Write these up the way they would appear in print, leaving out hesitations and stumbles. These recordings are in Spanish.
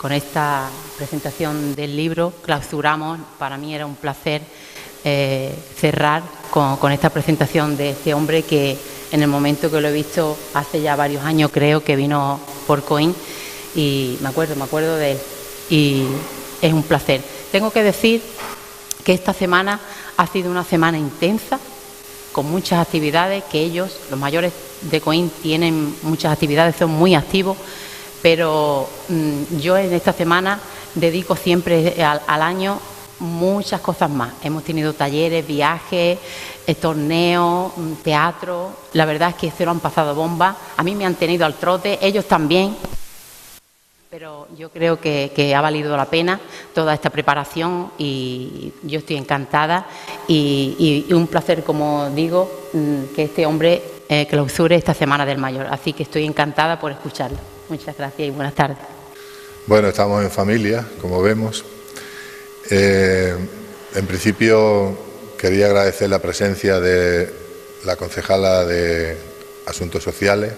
con esta presentación del libro clausuramos. Para mí era un placer cerrar con esta presentación de este hombre que en el momento que lo he visto hace ya varios años, creo que vino por Coín y me acuerdo de él y es un placer. Tengo que decir que esta semana ha sido una semana intensa, con muchas actividades, que ellos, los mayores de Coín, tienen muchas actividades, son muy activos, pero yo en esta semana dedico siempre al año muchas cosas más. Hemos tenido talleres, viajes, torneos, teatro. La verdad es que se lo han pasado bomba. A mí me han tenido al trote, ellos también. Pero yo creo que ha valido la pena toda esta preparación y yo estoy encantada y un placer, como digo, que este hombre clausure esta Semana del Mayor. Así que estoy encantada por escucharlo. Muchas gracias y buenas tardes. Bueno, estamos en familia, como vemos. En principio quería agradecer la presencia de la concejala de Asuntos Sociales,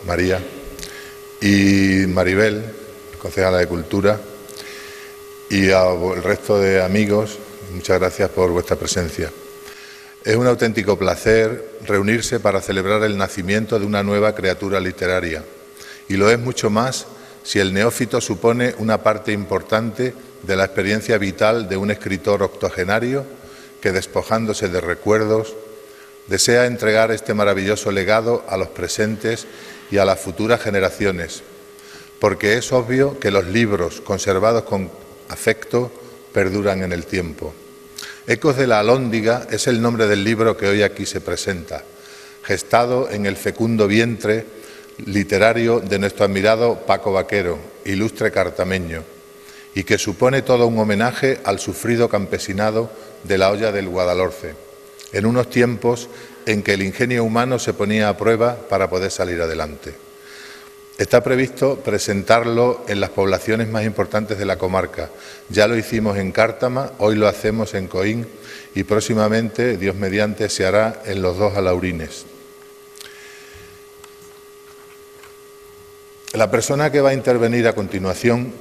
María, y Maribel, concejala de Cultura, y al resto de amigos, muchas gracias por vuestra presencia. Es un auténtico placer reunirse para celebrar el nacimiento de una nueva criatura literaria, y lo es mucho más si el neófito supone una parte importante de la experiencia vital de un escritor octogenario que, despojándose de recuerdos, desea entregar este maravilloso legado a los presentes y a las futuras generaciones, porque es obvio que los libros conservados con afecto perduran en el tiempo. Ecos de la Alhóndiga es el nombre del libro que hoy aquí se presenta, gestado en el fecundo vientre literario de nuestro admirado Paco Vaquero, ilustre cartameño, y que supone todo un homenaje al sufrido campesinado de la olla del Guadalhorce, en unos tiempos en que el ingenio humano se ponía a prueba para poder salir adelante. Está previsto presentarlo en las poblaciones más importantes de la comarca. Ya lo hicimos en Cártama, hoy lo hacemos en Coín y próximamente, Dios mediante, se hará en los dos Alaurines. La persona que va a intervenir a continuación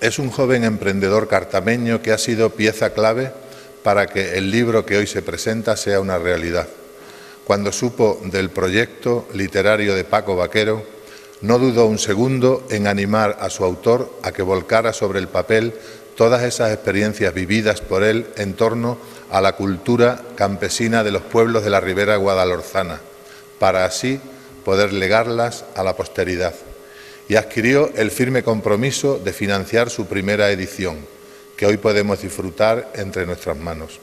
es un joven emprendedor cartameño que ha sido pieza clave para que el libro que hoy se presenta sea una realidad. Cuando supo del proyecto literario de Paco Vaquero, no dudó un segundo en animar a su autor a que volcara sobre el papel todas esas experiencias vividas por él en torno a la cultura campesina de los pueblos de la ribera guadalorzana, para así poder legarlas a la posteridad. Y adquirió el firme compromiso de financiar su primera edición, que hoy podemos disfrutar entre nuestras manos.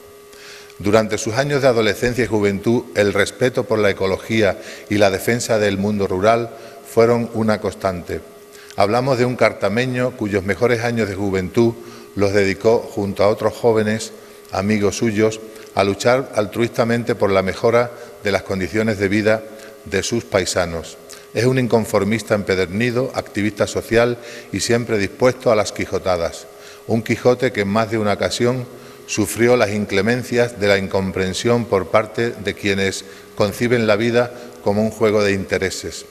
Durante sus años de adolescencia y juventud, el respeto por la ecología y la defensa del mundo rural fueron una constante. Hablamos de un cartameño cuyos mejores años de juventud los dedicó, junto a otros jóvenes amigos suyos, a luchar altruistamente por la mejora de las condiciones de vida de sus paisanos. Es un inconformista empedernido, activista social y siempre dispuesto a las quijotadas. Un Quijote que en más de una ocasión sufrió las inclemencias de la incomprensión por parte de quienes conciben la vida como un juego de intereses.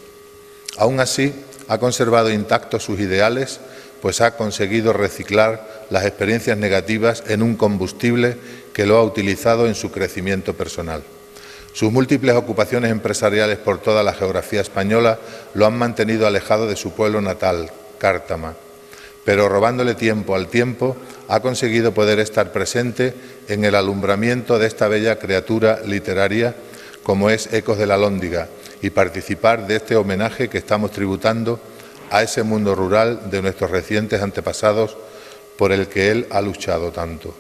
Aún así, ha conservado intactos sus ideales, pues ha conseguido reciclar las experiencias negativas en un combustible que lo ha utilizado en su crecimiento personal. Sus múltiples ocupaciones empresariales por toda la geografía española lo han mantenido alejado de su pueblo natal, Cártama, pero robándole tiempo al tiempo, ha conseguido poder estar presente en el alumbramiento de esta bella criatura literaria como es Ecos de la Alhóndiga y participar de este homenaje que estamos tributando a ese mundo rural de nuestros recientes antepasados por el que él ha luchado tanto.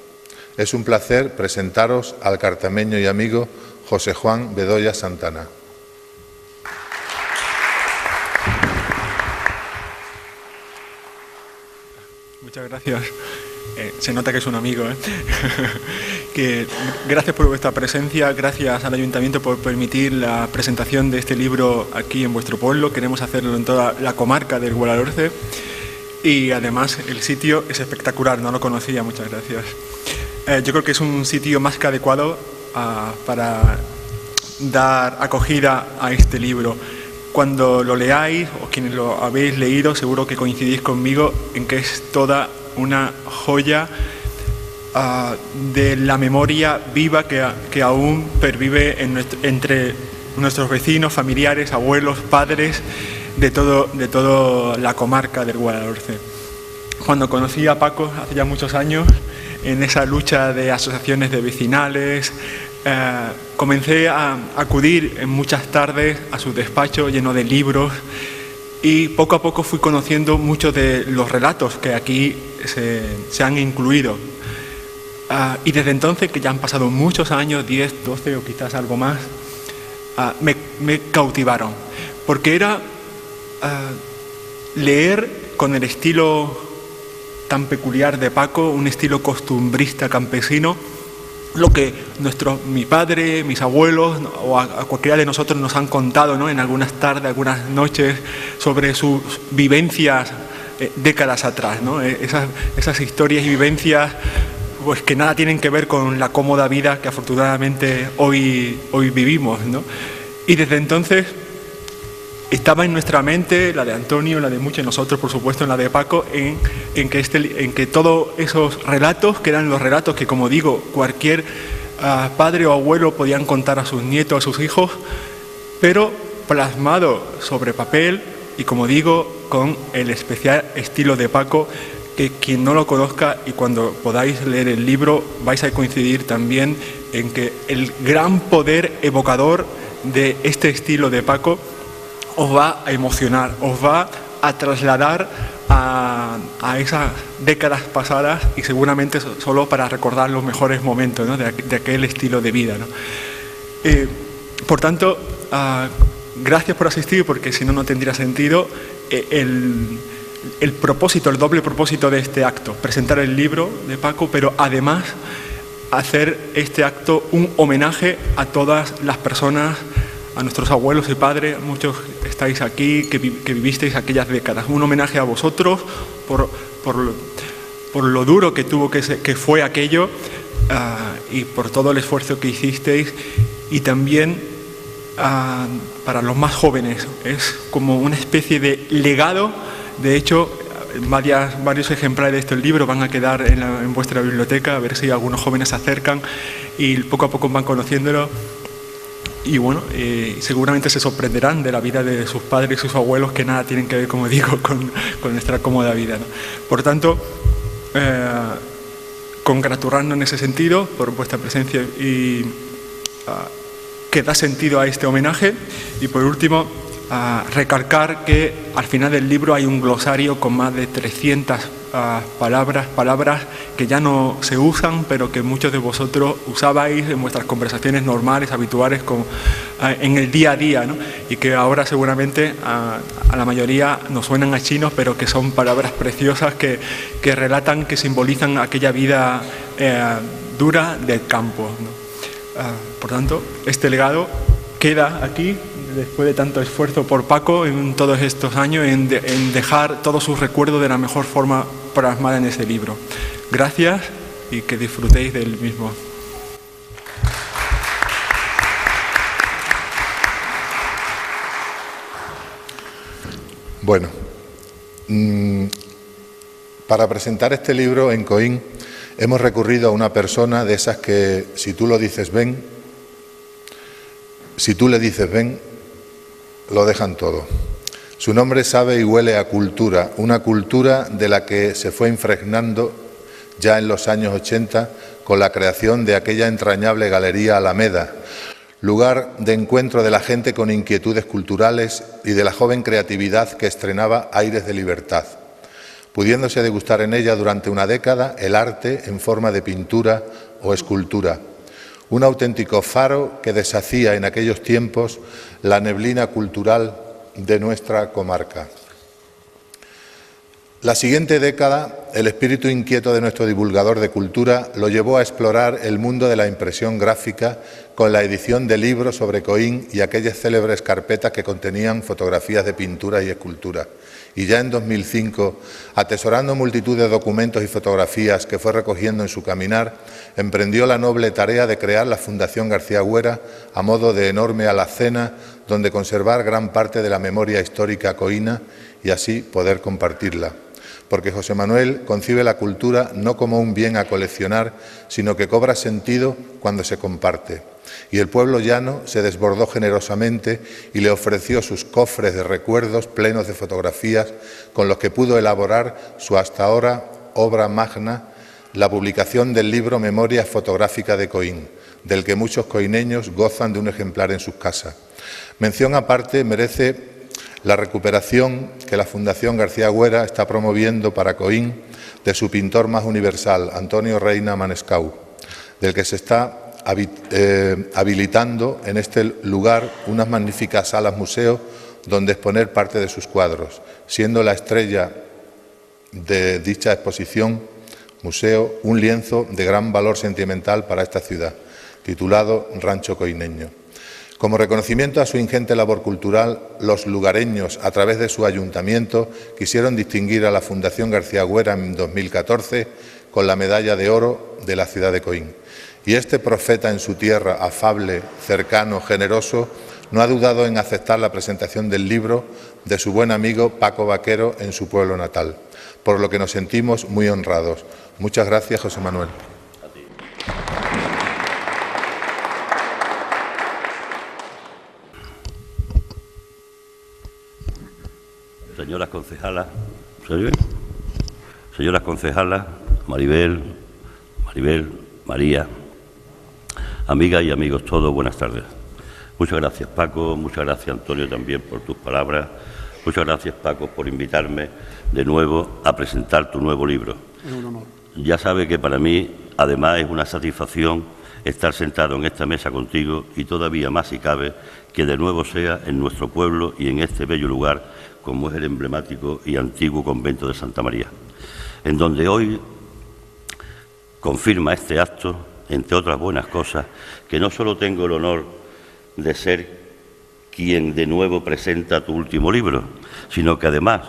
Es un placer presentaros al cartameño y amigo José Juan Bedoya Santana. Muchas gracias. Se nota que es un amigo, que gracias por vuestra presencia, gracias al Ayuntamiento por permitir la presentación de este libro aquí en vuestro pueblo. Queremos hacerlo en toda la comarca del Guadalhorce y además el sitio es espectacular, no lo conocía, muchas gracias. Yo creo que es un sitio más que adecuado para dar acogida a este libro. cuando lo leáis, o quienes lo habéis leído, seguro que coincidís conmigo en que es toda una joya de la memoria viva que aún pervive entre nuestros vecinos, familiares, abuelos, padres, de toda la comarca del Guadalhorce. Cuando conocí a Paco hace ya muchos años, en esa lucha de asociaciones de vecinales, comencé a acudir en muchas tardes a su despacho lleno de libros, y poco a poco fui conociendo muchos de los relatos que aquí se han incluido. Y desde entonces, que ya han pasado muchos años, 10, 12 o quizás algo más, me cautivaron, porque era leer con el estilo tan peculiar de Paco, un estilo costumbrista campesino, lo que mi padre, mis abuelos o a cualquiera de nosotros nos han contado, ¿no?, en algunas tardes, algunas noches, sobre sus vivencias décadas atrás, ¿no? Esas historias y vivencias, pues, que nada tienen que ver con la cómoda vida que afortunadamente hoy vivimos, ¿no? Y desde entonces estaba en nuestra mente, la de Antonio, la de muchos de nosotros, por supuesto, en la de Paco, en que todos esos relatos, que eran los relatos que, como digo, cualquier padre o abuelo podían contar a sus nietos, a sus hijos, pero plasmado sobre papel y, como digo, con el especial estilo de Paco, que quien no lo conozca, y cuando podáis leer el libro vais a coincidir también en que el gran poder evocador de este estilo de Paco os va a emocionar, os va a trasladar a esas décadas pasadas, y seguramente solo para recordar los mejores momentos, ¿no?, de aquel estilo de vida, ¿no? Por tanto, gracias por asistir, porque si no, no tendría sentido el propósito, el doble propósito de este acto: presentar el libro de Paco, pero además hacer este acto un homenaje a todas las personas, a nuestros abuelos y padres, muchos estáis aquí, que vivisteis aquellas décadas. Un homenaje a vosotros por lo duro que fue aquello, y por todo el esfuerzo que hicisteis, y también para los más jóvenes. Es como una especie de legado. De hecho, varios ejemplares de este libro van a quedar en vuestra biblioteca, a ver si algunos jóvenes se acercan y poco a poco van conociéndolo. Y bueno, seguramente se sorprenderán de la vida de sus padres y sus abuelos, que nada tienen que ver, como digo, con nuestra cómoda vida, ¿no? Por tanto, congratularnos en ese sentido por vuestra presencia y que da sentido a este homenaje. Y por último, recalcar que al final del libro hay un glosario con más de 300 palabras que ya no se usan, pero que muchos de vosotros usabais en vuestras conversaciones normales, habituales, en el día a día, ¿no? Y que ahora seguramente a la mayoría nos suenan a chinos, pero que son palabras preciosas que relatan, que simbolizan aquella vida dura del campo, ¿no? Por tanto, este legado queda aquí, después de tanto esfuerzo por Paco en todos estos años, en dejar todos sus recuerdos de la mejor forma plasmada en ese libro. Gracias, y que disfrutéis del mismo. Bueno, para presentar este libro en Coín hemos recurrido a una persona de esas que, si tú lo dices ven, si tú le dices ven, lo dejan todo. Su nombre sabe y huele a cultura, una cultura de la que se fue impregnando ya en los años 80 con la creación de aquella entrañable Galería Alameda, lugar de encuentro de la gente con inquietudes culturales y de la joven creatividad que estrenaba aires de libertad, pudiéndose degustar en ella durante una década el arte en forma de pintura o escultura. Un auténtico faro que deshacía en aquellos tiempos la neblina cultural de nuestra comarca. La siguiente década, el espíritu inquieto de nuestro divulgador de cultura lo llevó a explorar el mundo de la impresión gráfica con la edición de libros sobre Coín y aquellas célebres carpetas que contenían fotografías de pintura y escultura. Y ya en 2005, atesorando multitud de documentos y fotografías que fue recogiendo en su caminar, emprendió la noble tarea de crear la Fundación García Güera a modo de enorme alacena donde conservar gran parte de la memoria histórica coína y así poder compartirla. Porque José Manuel concibe la cultura no como un bien a coleccionar, sino que cobra sentido cuando se comparte. Y el pueblo llano se desbordó generosamente y le ofreció sus cofres de recuerdos plenos de fotografías con los que pudo elaborar su hasta ahora obra magna, la publicación del libro Memoria Fotográfica de Coín, del que muchos coineños gozan de un ejemplar en sus casas. Mención aparte merece la recuperación que la Fundación García Güera está promoviendo para Coín de su pintor más universal, Antonio Reina Manescau, del que se está habilitando en este lugar unas magníficas salas museo donde exponer parte de sus cuadros, siendo la estrella de dicha exposición museo un lienzo de gran valor sentimental para esta ciudad, titulado Rancho Coineño. Como reconocimiento a su ingente labor cultural, los lugareños, a través de su ayuntamiento, quisieron distinguir a la Fundación García Güera en 2014 con la medalla de oro de la ciudad de Coín. Y este profeta en su tierra, afable, cercano, generoso, no ha dudado en aceptar la presentación del libro de su buen amigo Paco Vaquero en su pueblo natal, por lo que nos sentimos muy honrados. Muchas gracias, José Manuel. Señoras concejalas, señoras concejalas, Maribel, María, amigas y amigos todos, buenas tardes. Muchas gracias, Paco, muchas gracias, Antonio, también por tus palabras. Muchas gracias, Paco, por invitarme de nuevo a presentar tu nuevo libro. Es un honor. Ya sabe que para mí, además, es una satisfacción estar sentado en esta mesa contigo y todavía más, si cabe, que de nuevo sea en nuestro pueblo y en este bello lugar, como es el emblemático y antiguo convento de Santa María, en donde hoy confirma este acto, entre otras buenas cosas, que no solo tengo el honor de ser quien de nuevo presenta tu último libro, sino que además,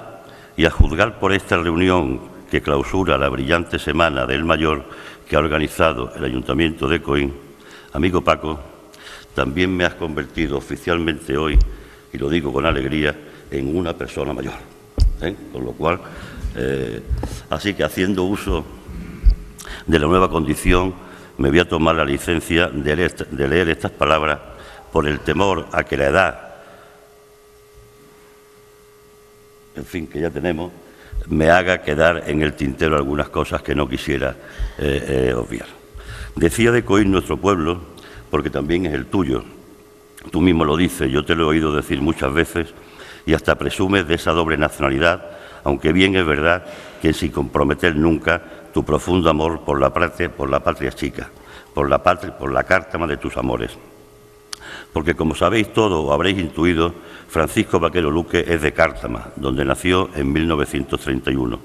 y a juzgar por esta reunión que clausura la brillante Semana del Mayor que ha organizado el Ayuntamiento de Coín, amigo Paco, también me has convertido oficialmente hoy, y lo digo con alegría, en una persona mayor. Con lo cual, así que haciendo uso de la nueva condición, me voy a tomar la licencia de leer estas palabras por el temor a que la edad, en fin, que ya tenemos, me haga quedar en el tintero algunas cosas que no quisiera obviar. Decía de Coín nuestro pueblo, porque también es el tuyo. Tú mismo lo dices, yo te lo he oído decir muchas veces, y hasta presumes de esa doble nacionalidad, aunque bien es verdad que sin comprometer nunca tu profundo amor por la patria chica, por la cártama de tus amores. Porque como sabéis todo o habréis intuido, Francisco Vaquero Luque es de Cártama, donde nació en 1931,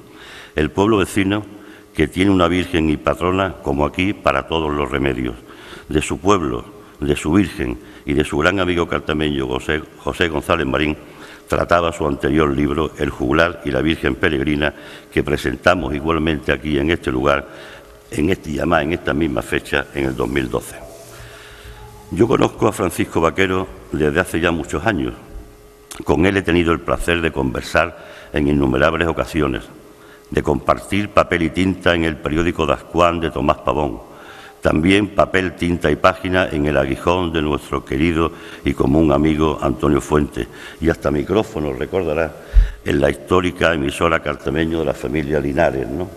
el pueblo vecino que tiene una virgen y patrona como aquí para todos los remedios. De su pueblo, de su virgen y de su gran amigo cartameño José González Marín, trataba su anterior libro, El Juglar y la Virgen Peregrina, que presentamos igualmente aquí en este lugar, en esta misma fecha, en el 2012. Yo conozco a Francisco Vaquero desde hace ya muchos años. Con él he tenido el placer de conversar en innumerables ocasiones, de compartir papel y tinta en el periódico Dascuán de Tomás Pavón, también papel, tinta y página en el aguijón de nuestro querido y común amigo Antonio Fuentes, y hasta micrófono, recordará, en la histórica emisora cartameño de la familia Linares, ¿no?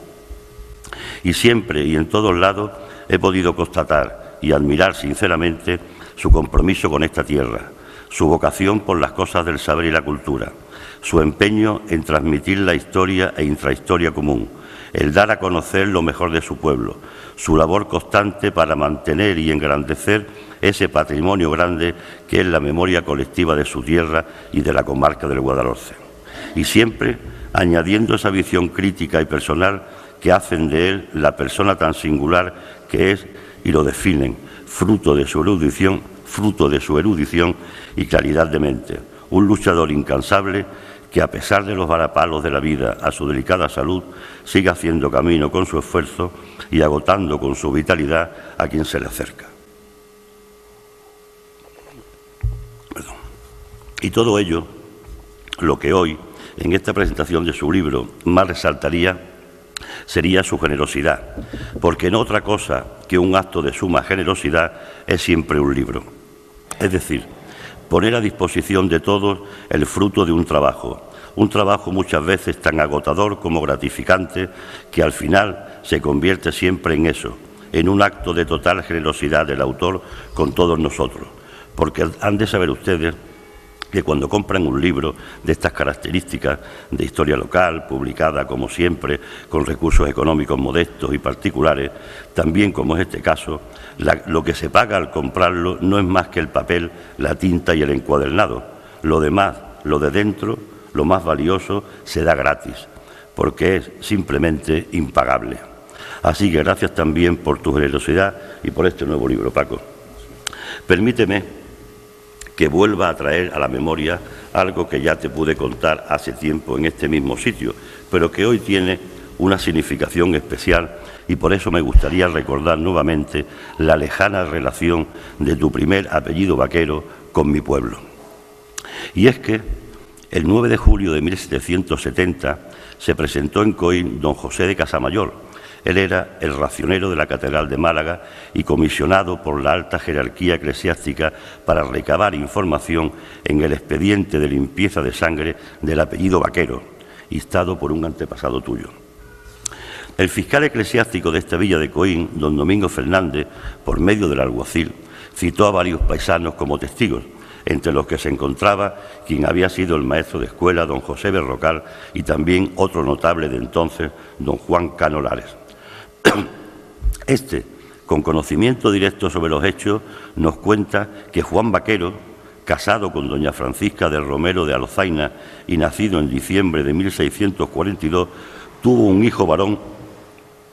Y siempre y en todos lados he podido constatar y admirar sinceramente su compromiso con esta tierra, su vocación por las cosas del saber y la cultura, su empeño en transmitir la historia e intrahistoria común, el dar a conocer lo mejor de su pueblo, su labor constante para mantener y engrandecer ese patrimonio grande que es la memoria colectiva de su tierra y de la comarca del Guadalhorce. Y siempre añadiendo esa visión crítica y personal que hacen de él la persona tan singular que es y lo definen, fruto de su erudición y claridad de mente, un luchador incansable que a pesar de los varapalos de la vida a su delicada salud, sigue haciendo camino con su esfuerzo y agotando con su vitalidad a quien se le acerca. Perdón. Y todo ello, lo que hoy, en esta presentación de su libro, más resaltaría sería su generosidad, porque no otra cosa que un acto de suma generosidad es siempre un libro. Es decir, poner a disposición de todos el fruto de un trabajo muchas veces tan agotador como gratificante, que al final se convierte siempre en eso, en un acto de total generosidad del autor con todos nosotros, porque han de saber ustedes que cuando compran un libro de estas características, de historia local, publicada como siempre, con recursos económicos modestos y particulares, también como es este caso, lo que se paga al comprarlo no es más que el papel, la tinta y el encuadernado. Lo demás, lo de dentro, lo más valioso, se da gratis, porque es simplemente impagable. Así que gracias también por tu generosidad y por este nuevo libro, Paco. Permíteme que vuelva a traer a la memoria algo que ya te pude contar hace tiempo en este mismo sitio, pero que hoy tiene una significación especial y por eso me gustaría recordar nuevamente la lejana relación de tu primer apellido Vaquero con mi pueblo. Y es que el 9 de julio de 1770 se presentó en Coín don José de Casamayor. Él era el racionero de la Catedral de Málaga y comisionado por la alta jerarquía eclesiástica para recabar información en el expediente de limpieza de sangre del apellido Vaquero, instado por un antepasado tuyo. El fiscal eclesiástico de esta villa de Coín, don Domingo Fernández, por medio del alguacil, citó a varios paisanos como testigos, entre los que se encontraba quien había sido el maestro de escuela, don José Berrocal, y también otro notable de entonces, don Juan Canolares. Este, con conocimiento directo sobre los hechos, nos cuenta que Juan Vaquero, casado con doña Francisca del Romero de Alzaina y nacido en diciembre de 1642, tuvo un hijo varón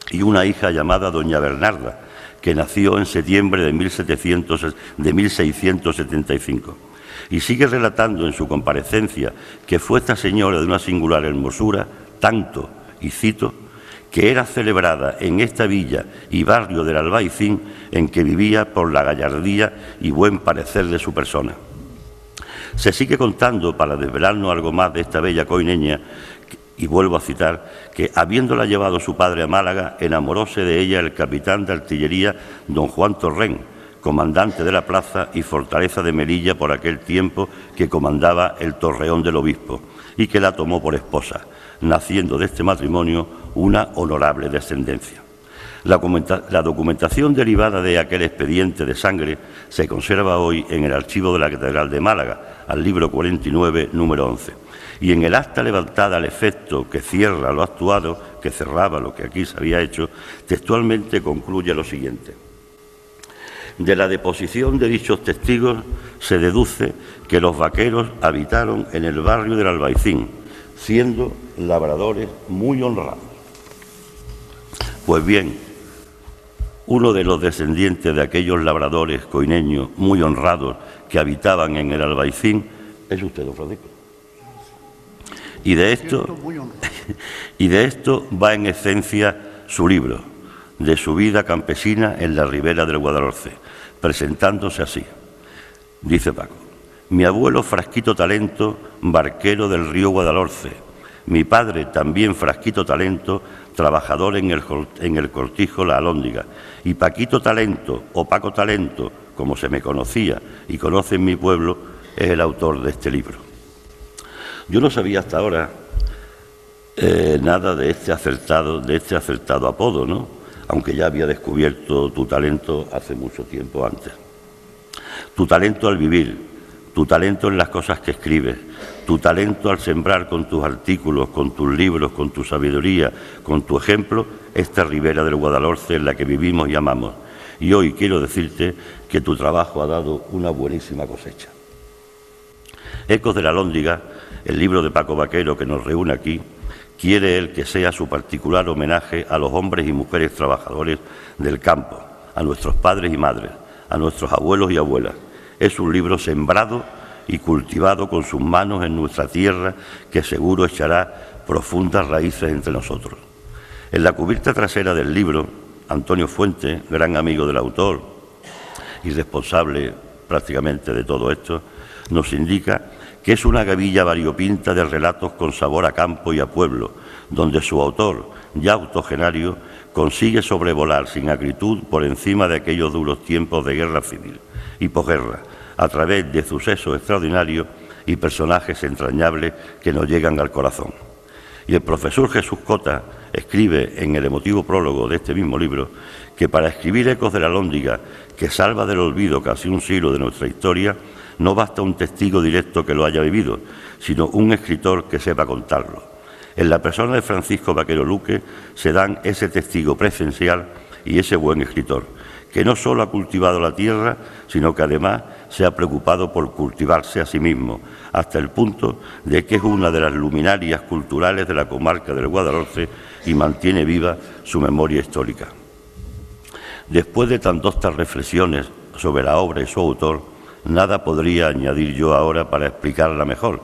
y una hija llamada doña Bernarda, que nació en septiembre de 1675. Y sigue relatando en su comparecencia que fue esta señora de una singular hermosura, tanto, y cito, que era celebrada en esta villa y barrio del Albaicín, en que vivía por la gallardía y buen parecer de su persona. Se sigue contando, para desvelarnos algo más de esta bella coineña, y vuelvo a citar, que habiéndola llevado su padre a Málaga, enamoróse de ella el capitán de artillería don Juan Torrén, comandante de la plaza y fortaleza de Melilla por aquel tiempo, que comandaba el Torreón del Obispo, y que la tomó por esposa, naciendo de este matrimonio una honorable descendencia. La documentación derivada de aquel expediente de sangre se conserva hoy en el archivo de la Catedral de Málaga, al libro 49, número 11. Y en el acta levantada al efecto que cierra lo actuado, que cerraba lo que aquí se había hecho, textualmente concluye lo siguiente. De la deposición de dichos testigos se deduce que los vaqueros habitaron en el barrio del Albaicín, siendo labradores muy honrados. Pues bien, uno de los descendientes de aquellos labradores coineños muy honrados que habitaban en el Albaicín es usted, don Francisco. Y de esto va en esencia su libro, de su vida campesina en la ribera del Guadalhorce, presentándose así. Dice Paco: mi abuelo Frasquito Talento, barquero del río Guadalhorce. Mi padre, también Frasquito Talento, trabajador en el cortijo La Alhóndiga. Y Paquito Talento, o Paco Talento, como se me conocía y conoce en mi pueblo, es el autor de este libro. Yo no sabía hasta ahora nada de este acertado apodo, ¿no? Aunque ya había descubierto tu talento hace mucho tiempo antes. Tu talento al vivir, tu talento en las cosas que escribes, tu talento al sembrar con tus artículos, con tus libros, con tu sabiduría, con tu ejemplo, esta ribera del Guadalhorce en la que vivimos y amamos. Y hoy quiero decirte que tu trabajo ha dado una buenísima cosecha. Ecos de la Alhóndiga, el libro de Paco Vaquero que nos reúne aquí, quiere él que sea su particular homenaje a los hombres y mujeres trabajadores del campo, a nuestros padres y madres, a nuestros abuelos y abuelas. Es un libro sembrado y cultivado con sus manos en nuestra tierra, que seguro echará profundas raíces entre nosotros. En la cubierta trasera del libro, Antonio Fuente, gran amigo del autor y responsable prácticamente de todo esto, nos indica que es una gavilla variopinta de relatos con sabor a campo y a pueblo, donde su autor, ya octogenario, consigue sobrevolar sin acritud por encima de aquellos duros tiempos de guerra civil y posguerra, a través de sucesos extraordinarios y personajes entrañables que nos llegan al corazón. Y el profesor Jesús Cota escribe en el emotivo prólogo de este mismo libro que para escribir Ecos de la Alhóndiga, que salva del olvido casi un siglo de nuestra historia, no basta un testigo directo que lo haya vivido, sino un escritor que sepa contarlo. En la persona de Francisco Vaquero Luque se dan ese testigo presencial y ese buen escritor, que no solo ha cultivado la tierra, sino que además se ha preocupado por cultivarse a sí mismo, hasta el punto de que es una de las luminarias culturales de la comarca del Guadalhorce y mantiene viva su memoria histórica. Después de tan dostas reflexiones sobre la obra y su autor, nada podría añadir yo ahora para explicarla mejor,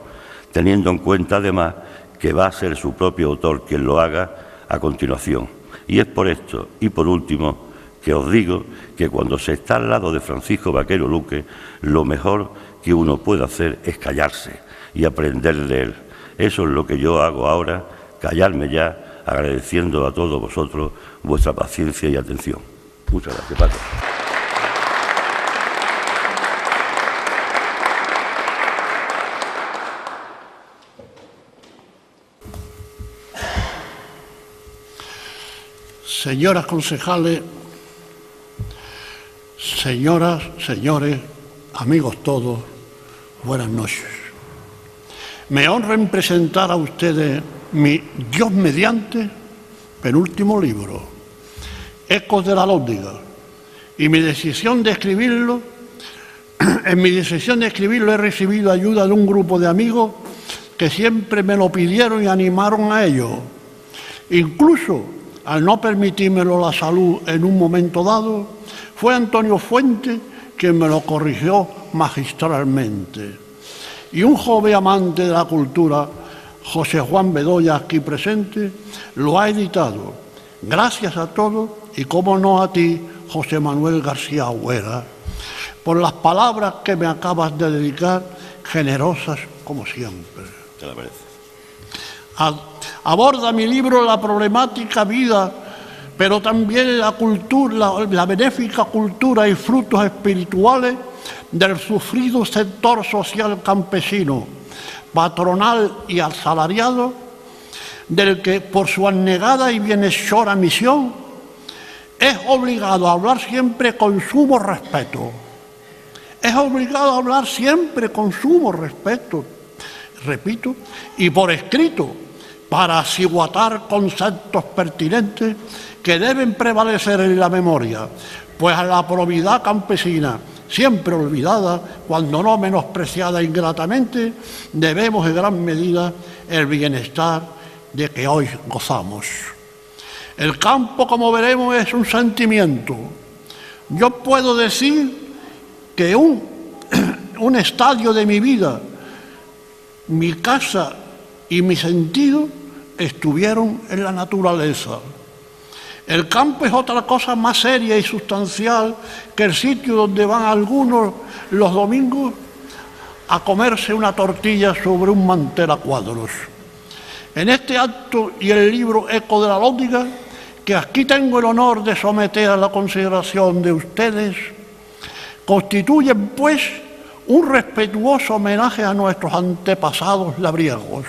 teniendo en cuenta además que va a ser su propio autor quien lo haga a continuación. Y es por esto, y por último, que os digo que cuando se está al lado de Francisco Vaquero Luque, lo mejor que uno puede hacer es callarse y aprender de él. Eso es lo que yo hago ahora, callarme ya, agradeciendo a todos vosotros vuestra paciencia y atención. Muchas gracias, Paco. Señoras concejales, señoras, señores, amigos todos, buenas noches. Me honra en presentar a ustedes mi Dios mediante penúltimo libro, Ecos de la Alhóndiga, y mi decisión de escribirlo, he recibido ayuda de un grupo de amigos que siempre me lo pidieron y animaron a ello. Incluso, al no permitírmelo la salud en un momento dado, fue Antonio Fuente quien me lo corrigió magistralmente. Y un joven amante de la cultura, José Juan Bedoya, aquí presente, lo ha editado. Gracias a todos y, cómo no, a ti, José Manuel García Agüera, por las palabras que me acabas de dedicar, generosas como siempre. Te la merece. Aborda mi libro la problemática vida, pero también la cultura, la benéfica cultura y frutos espirituales del sufrido sector social campesino, patronal y asalariado, del que por su abnegada y bienhechora misión es obligado a hablar siempre con sumo respeto. Es obligado a hablar siempre con sumo respeto, repito, y por escrito, para aciguatar conceptos pertinentes que deben prevalecer en la memoria, pues a la probidad campesina, siempre olvidada, cuando no menospreciada ingratamente, debemos en gran medida el bienestar de que hoy gozamos. El campo, como veremos, es un sentimiento. Yo puedo decir que un estadio de mi vida, mi casa y mi sentido estuvieron en la naturaleza. El campo es otra cosa más seria y sustancial que el sitio donde van algunos los domingos a comerse una tortilla sobre un mantel a cuadros. En este acto y el libro Eco de la Alhóndiga, que aquí tengo el honor de someter a la consideración de ustedes, constituyen, pues, un respetuoso homenaje a nuestros antepasados labriegos.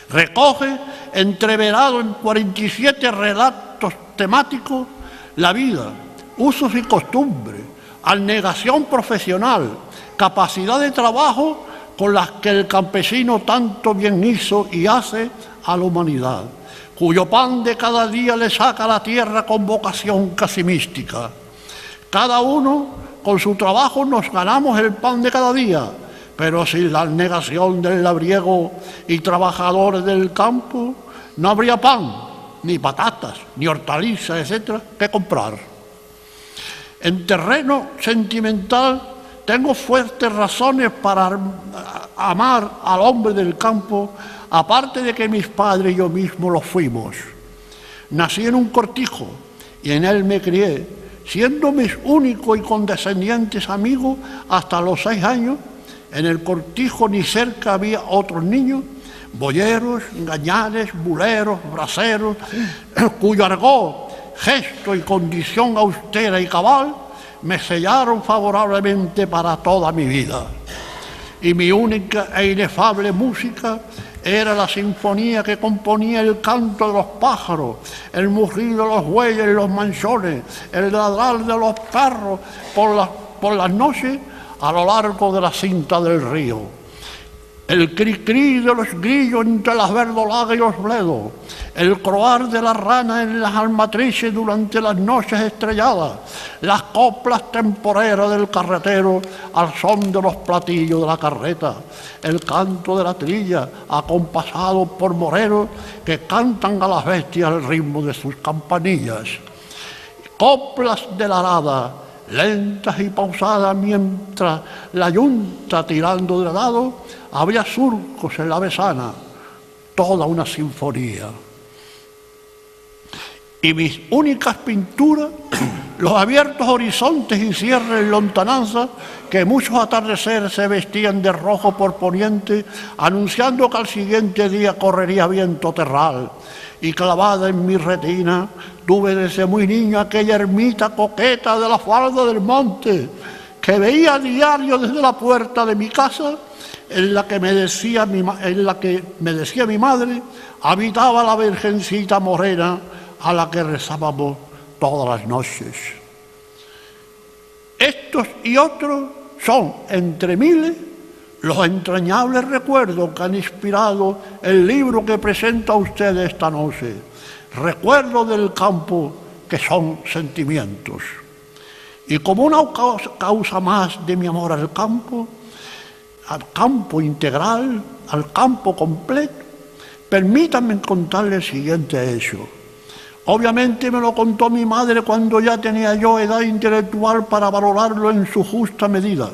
Recoge, entreverado en 47 relatos temáticos, la vida, usos y costumbres, abnegación profesional, capacidad de trabajo con las que el campesino tanto bien hizo y hace a la humanidad, cuyo pan de cada día le saca la tierra con vocación casi mística. Cada uno con su trabajo nos ganamos el pan de cada día, pero sin la abnegación del labriego y trabajadores del campo, no habría pan, ni patatas, ni hortalizas, etcétera, que comprar. En terreno sentimental, tengo fuertes razones para amar al hombre del campo, aparte de que mis padres y yo mismo lo fuimos. Nací en un cortijo y en él me crié, siendo mis únicos y condescendientes amigos hasta los 6 años, En el cortijo ni cerca había otros niños, boyeros, gañanes, buleros, braceros, cuyo argot, gesto y condición austera y cabal me sellaron favorablemente para toda mi vida. Y mi única e inefable música era la sinfonía que componía el canto de los pájaros, el mugir de los bueyes y los manchones, el ladrar de los perros por las noches a lo largo de la cinta del río, el cri-cri de los grillos entre las verdolagas y los bledos, el croar de la rana en las almatrices durante las noches estrelladas, las coplas temporeras del carretero al son de los platillos de la carreta, el canto de la trilla acompasado por moreros que cantan a las bestias al ritmo de sus campanillas, coplas de la arada, lentas y pausadas mientras la yunta tirando de lado abría surcos en la besana, toda una sinfonía. Y mis únicas pinturas, los abiertos horizontes y cierres en lontananza, que muchos atardeceres se vestían de rojo por poniente, anunciando que al siguiente día correría viento terral. Y clavada en mi retina, tuve desde muy niño aquella ermita coqueta de la falda del monte, que veía a diario desde la puerta de mi casa, en la que me decía mi madre, habitaba la Virgencita morena a la que rezábamos todas las noches. Estos y otros son, entre miles, los entrañables recuerdos que han inspirado el libro que presento a ustedes esta noche. Recuerdos del campo que son sentimientos. Y como una causa más de mi amor al campo integral, al campo completo, permítanme contarles el siguiente hecho. Obviamente me lo contó mi madre cuando ya tenía yo edad intelectual para valorarlo en su justa medida.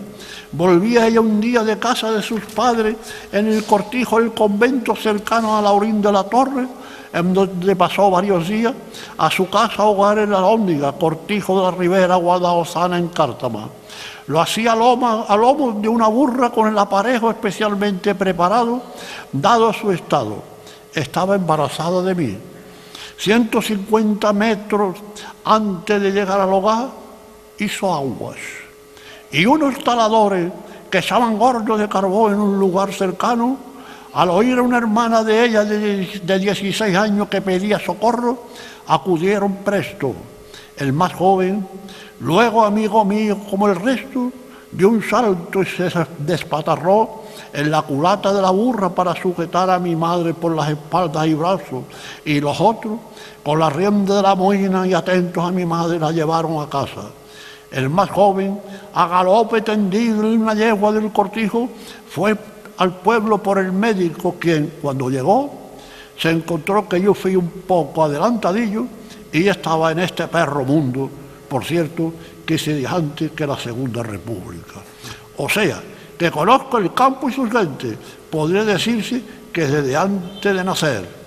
Volvía ella un día de casa de sus padres en el cortijo del convento cercano a Laurín de la Torre, en donde pasó varios días, a su casa hogar en la Lóndiga, cortijo de la Ribera Guadalhorce en Cártama. Lo hacía a lomo de una burra con el aparejo especialmente preparado, dado su estado. Estaba embarazada de mí. 150 metros antes de llegar al hogar, hizo aguas. Y unos taladores que echaban hornos de carbón en un lugar cercano, al oír a una hermana de ella de 16 años que pedía socorro, acudieron presto. El más joven, luego amigo mío como el resto, dio un salto y se despatarró en la culata de la burra para sujetar a mi madre por las espaldas y brazos, y los otros, con la rienda de la moina y atentos a mi madre, la llevaron a casa. El más joven, a galope tendido en una yegua del cortijo, fue al pueblo por el médico, quien, cuando llegó, se encontró que yo fui un poco adelantadillo y estaba en este perro mundo, por cierto, que se dijo antes que la Segunda República. O sea, que conozco el campo y sus gentes, podría decirse que desde antes de nacer.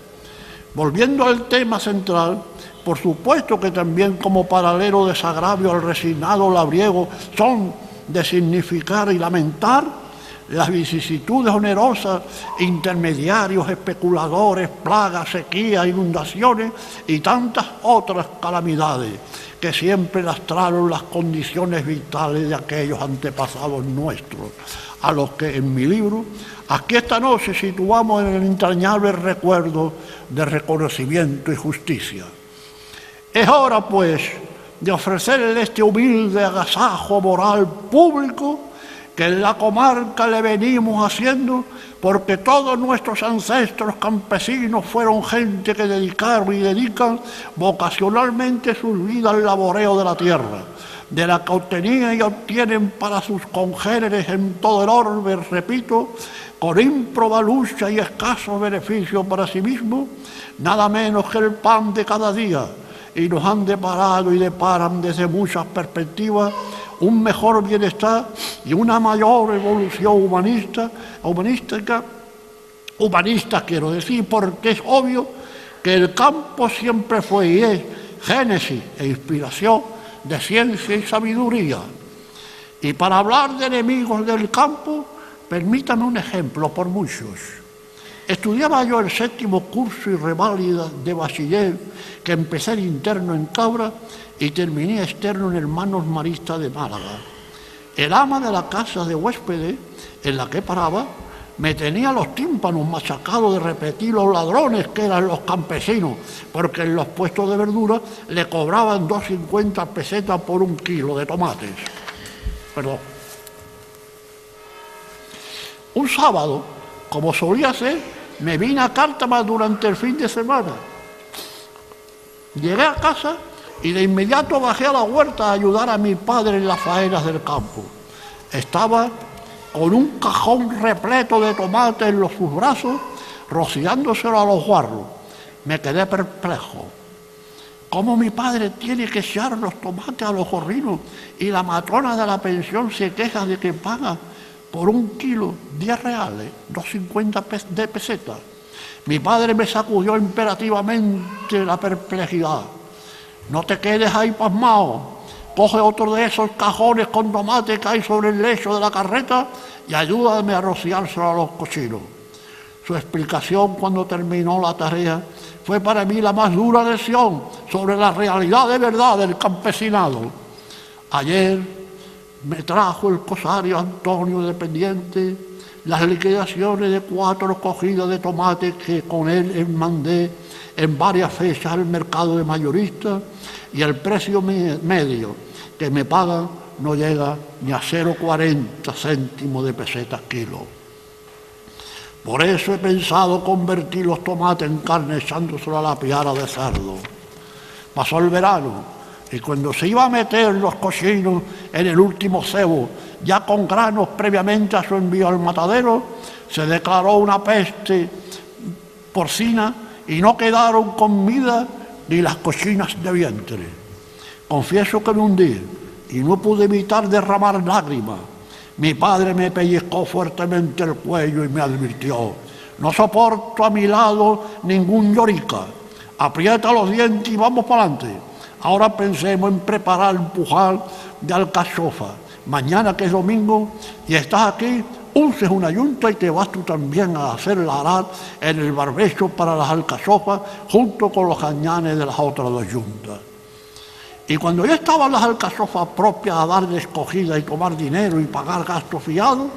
Volviendo al tema central, por supuesto que también como paralelo desagravio al resignado labriego son de significar y lamentar las vicisitudes onerosas, intermediarios, especuladores, plagas, sequías, inundaciones y tantas otras calamidades que siempre lastraron las condiciones vitales de aquellos antepasados nuestros, a los que en mi libro, aquí esta noche, situamos en el entrañable recuerdo de reconocimiento y justicia. Es hora, pues, de ofrecerle este humilde agasajo moral público que en la comarca le venimos haciendo, porque todos nuestros ancestros campesinos fueron gente que dedicaron y dedican vocacionalmente sus vidas al laboreo de la tierra, de la que obtenían y obtienen para sus congéneres en todo el orbe, repito, con ímproba lucha y escasos beneficios para sí mismos, nada menos que el pan de cada día, y nos han deparado y deparan desde muchas perspectivas un mejor bienestar y una mayor evolución humanista quiero decir, porque es obvio que el campo siempre fue y es génesis e inspiración de ciencia y sabiduría. Y para hablar de enemigos del campo, Permítame un ejemplo por muchos. Estudiaba yo el 7º curso y reválida de bachiller, que empecé el interno en Cabra y terminé externo en Hermanos Maristas de Málaga. El ama de la casa de huéspedes en la que paraba me tenía los tímpanos machacados de repetir los ladrones que eran los campesinos, porque en los puestos de verdura le cobraban 2,50 pesetas por 1 kilo de tomates. Perdón. Un sábado, como solía ser, me vine a Cártama durante el fin de semana. Llegué a casa y de inmediato bajé a la huerta a ayudar a mi padre en las faenas del campo. Estaba con un cajón repleto de tomates en sus brazos, rociándoselo a los guarros. Me quedé perplejo. ¿Cómo mi padre tiene que echar los tomates a los gorrinos y la matrona de la pensión se queja de que paga por 1 kilo 10 reales, 2,50 de pesetas? Mi padre me sacudió imperativamente la perplejidad. No te quedes ahí pasmado. Coge otro de esos cajones con tomate que hay sobre el lecho de la carreta y ayúdame a rociárselo a los cochinos. Su explicación cuando terminó la tarea fue para mí la más dura lección sobre la realidad de verdad del campesinado. Ayer me trajo el cosario Antonio dependiente las liquidaciones de 4 cogidas de tomate que con él mandé en varias fechas al mercado de mayoristas, y el precio medio que me pagan no llega ni a 0,40 céntimos de pesetas kilo. Por eso he pensado convertir los tomates en carne echándoselo a la piara de cerdo. Pasó el verano y cuando se iba a meter los cochinos en el último cebo, ya con granos previamente a su envío al matadero, se declaró una peste porcina y no quedaron comida ni las cochinas de vientre. Confieso que me hundí y no pude evitar derramar lágrimas. Mi padre me pellizcó fuertemente el cuello y me advirtió: no soporto a mi lado ningún llorica. Aprieta los dientes y vamos para adelante. Ahora pensemos en preparar el pujal de alcachofa. Mañana, que es domingo, y estás aquí, unces una yunta y te vas tú también a hacer la arar en el barbecho para las alcachofas, junto con los cañanes de las otras 2 yuntas. Y cuando ya estaban las alcachofas propias a dar de escogida y tomar dinero y pagar gastos fiados,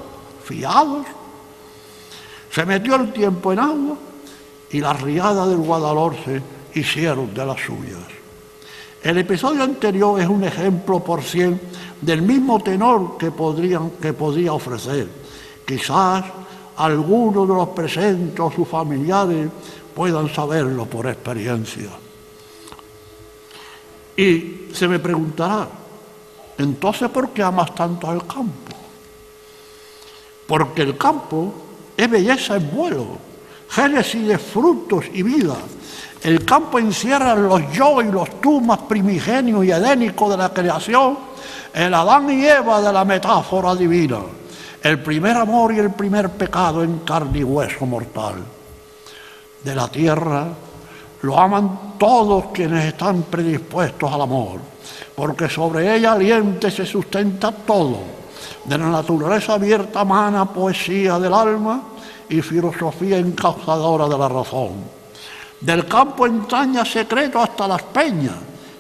se metió el tiempo en agua y las riadas del Guadalhorce hicieron de las suyas. El episodio anterior es un ejemplo por 100 del mismo tenor que podría ofrecer. Quizás algunos de los presentes o sus familiares puedan saberlo por experiencia. Y se me preguntará, entonces, ¿por qué amas tanto al campo? Porque el campo es belleza en vuelo, génesis de frutos y vida. El campo encierra los yo y los tú más primigenios y edénicos de la creación, el Adán y Eva de la metáfora divina, el primer amor y el primer pecado en carne y hueso mortal. De la tierra lo aman todos quienes están predispuestos al amor, porque sobre ella aliente se sustenta todo, de la naturaleza abierta mana poesía del alma y filosofía encausadora de la razón. Del campo entraña secreto hasta las peñas,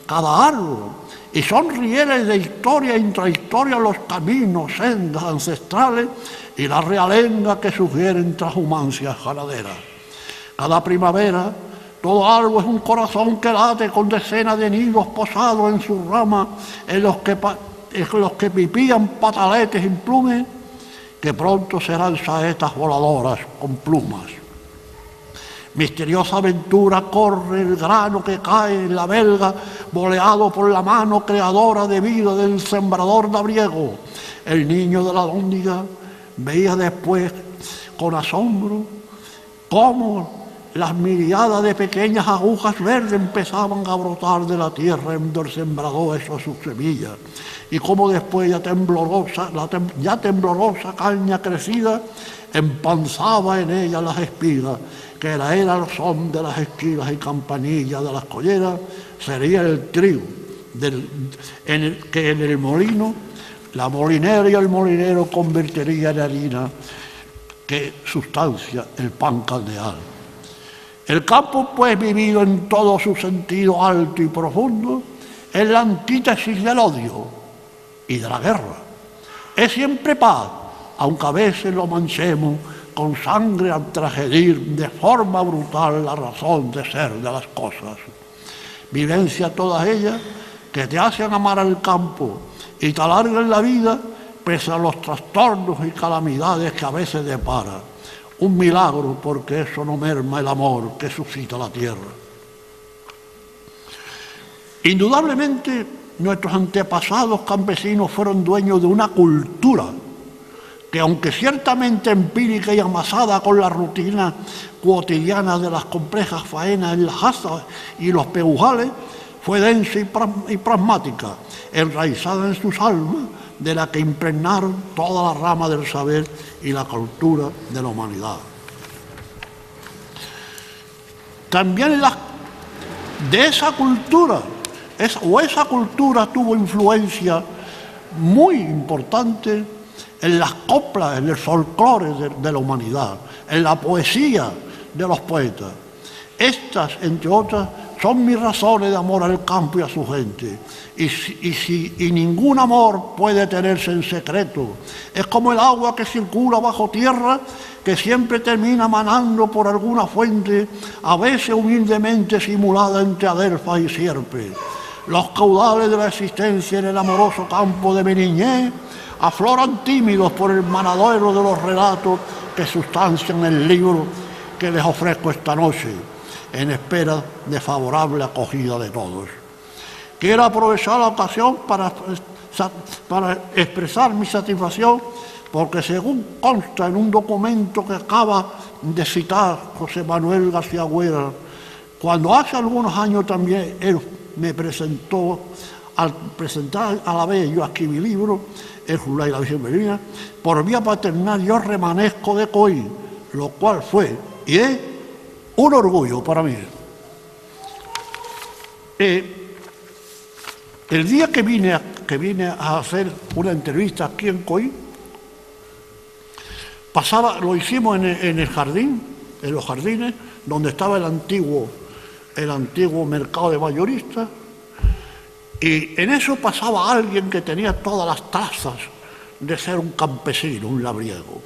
cada árbol, y son rieles de historia e intrahistoria los caminos, sendas ancestrales y la realenga que sugieren transhumancias ganaderas. Cada primavera, todo árbol es un corazón que late con decenas de nidos posados en sus ramas, en los que pipían pataletes implumes, que pronto serán saetas voladoras con plumas. Misteriosa aventura corre el grano que cae en la belga, boleado por la mano creadora de vida del sembrador labriego. El niño de la lóndiga veía después con asombro cómo las miriadas de pequeñas agujas verdes empezaban a brotar de la tierra en donde el sembrador echó sus semillas, y cómo después la temblorosa caña crecida empanzaba en ella las espigas, que era el son de las esquilas y campanillas de las colleras, sería el trigo que en el molino la molinera y el molinero convertirían en harina, que sustancia el pan caldeal. El campo, pues, vivido en todo su sentido alto y profundo, es la antítesis del odio y de la guerra. Es siempre paz, aunque a veces lo manchemos con sangre al transgredir de forma brutal la razón de ser de las cosas. Vivencia todas ellas que te hacen amar al campo y te alargan la vida pese a los trastornos y calamidades que a veces depara. Un milagro, porque eso no merma el amor que suscita la tierra. Indudablemente, nuestros antepasados campesinos fueron dueños de una cultura que, aunque ciertamente empírica y amasada con la rutina cotidiana de las complejas faenas en las astas y los pebujales, fue densa y pragmática, enraizada en sus almas, de la que impregnaron toda la rama del saber y la cultura de la humanidad. También de esa cultura, esa cultura tuvo influencia muy importante en las coplas, en el folclore de la humanidad, en la poesía de los poetas. Estas, entre otras, son mis razones de amor al campo y a su gente. Y ningún amor puede tenerse en secreto. Es como el agua que circula bajo tierra, que siempre termina manando por alguna fuente, a veces humildemente simulada entre adelfas y sierpes. Los caudales de la existencia en el amoroso campo de mi niñez afloran tímidos por el manadero de los relatos que sustancian el libro que les ofrezco esta noche, en espera de favorable acogida de todos. Quiero aprovechar la ocasión para expresar mi satisfacción porque, según consta en un documento que acaba de citar José Manuel García Güera, cuando hace algunos años también él me presentó, al presentar a la vez yo aquí mi libro, El Jurá y la Virgen Merina, por vía paternal yo remanezco de Coín, lo cual fue y es un orgullo para mí. El día que vine a hacer una entrevista aquí en Coín, lo hicimos en el jardín, en los jardines, donde estaba el antiguo mercado de mayoristas, y en eso pasaba alguien que tenía todas las trazas de ser un campesino, un labriego.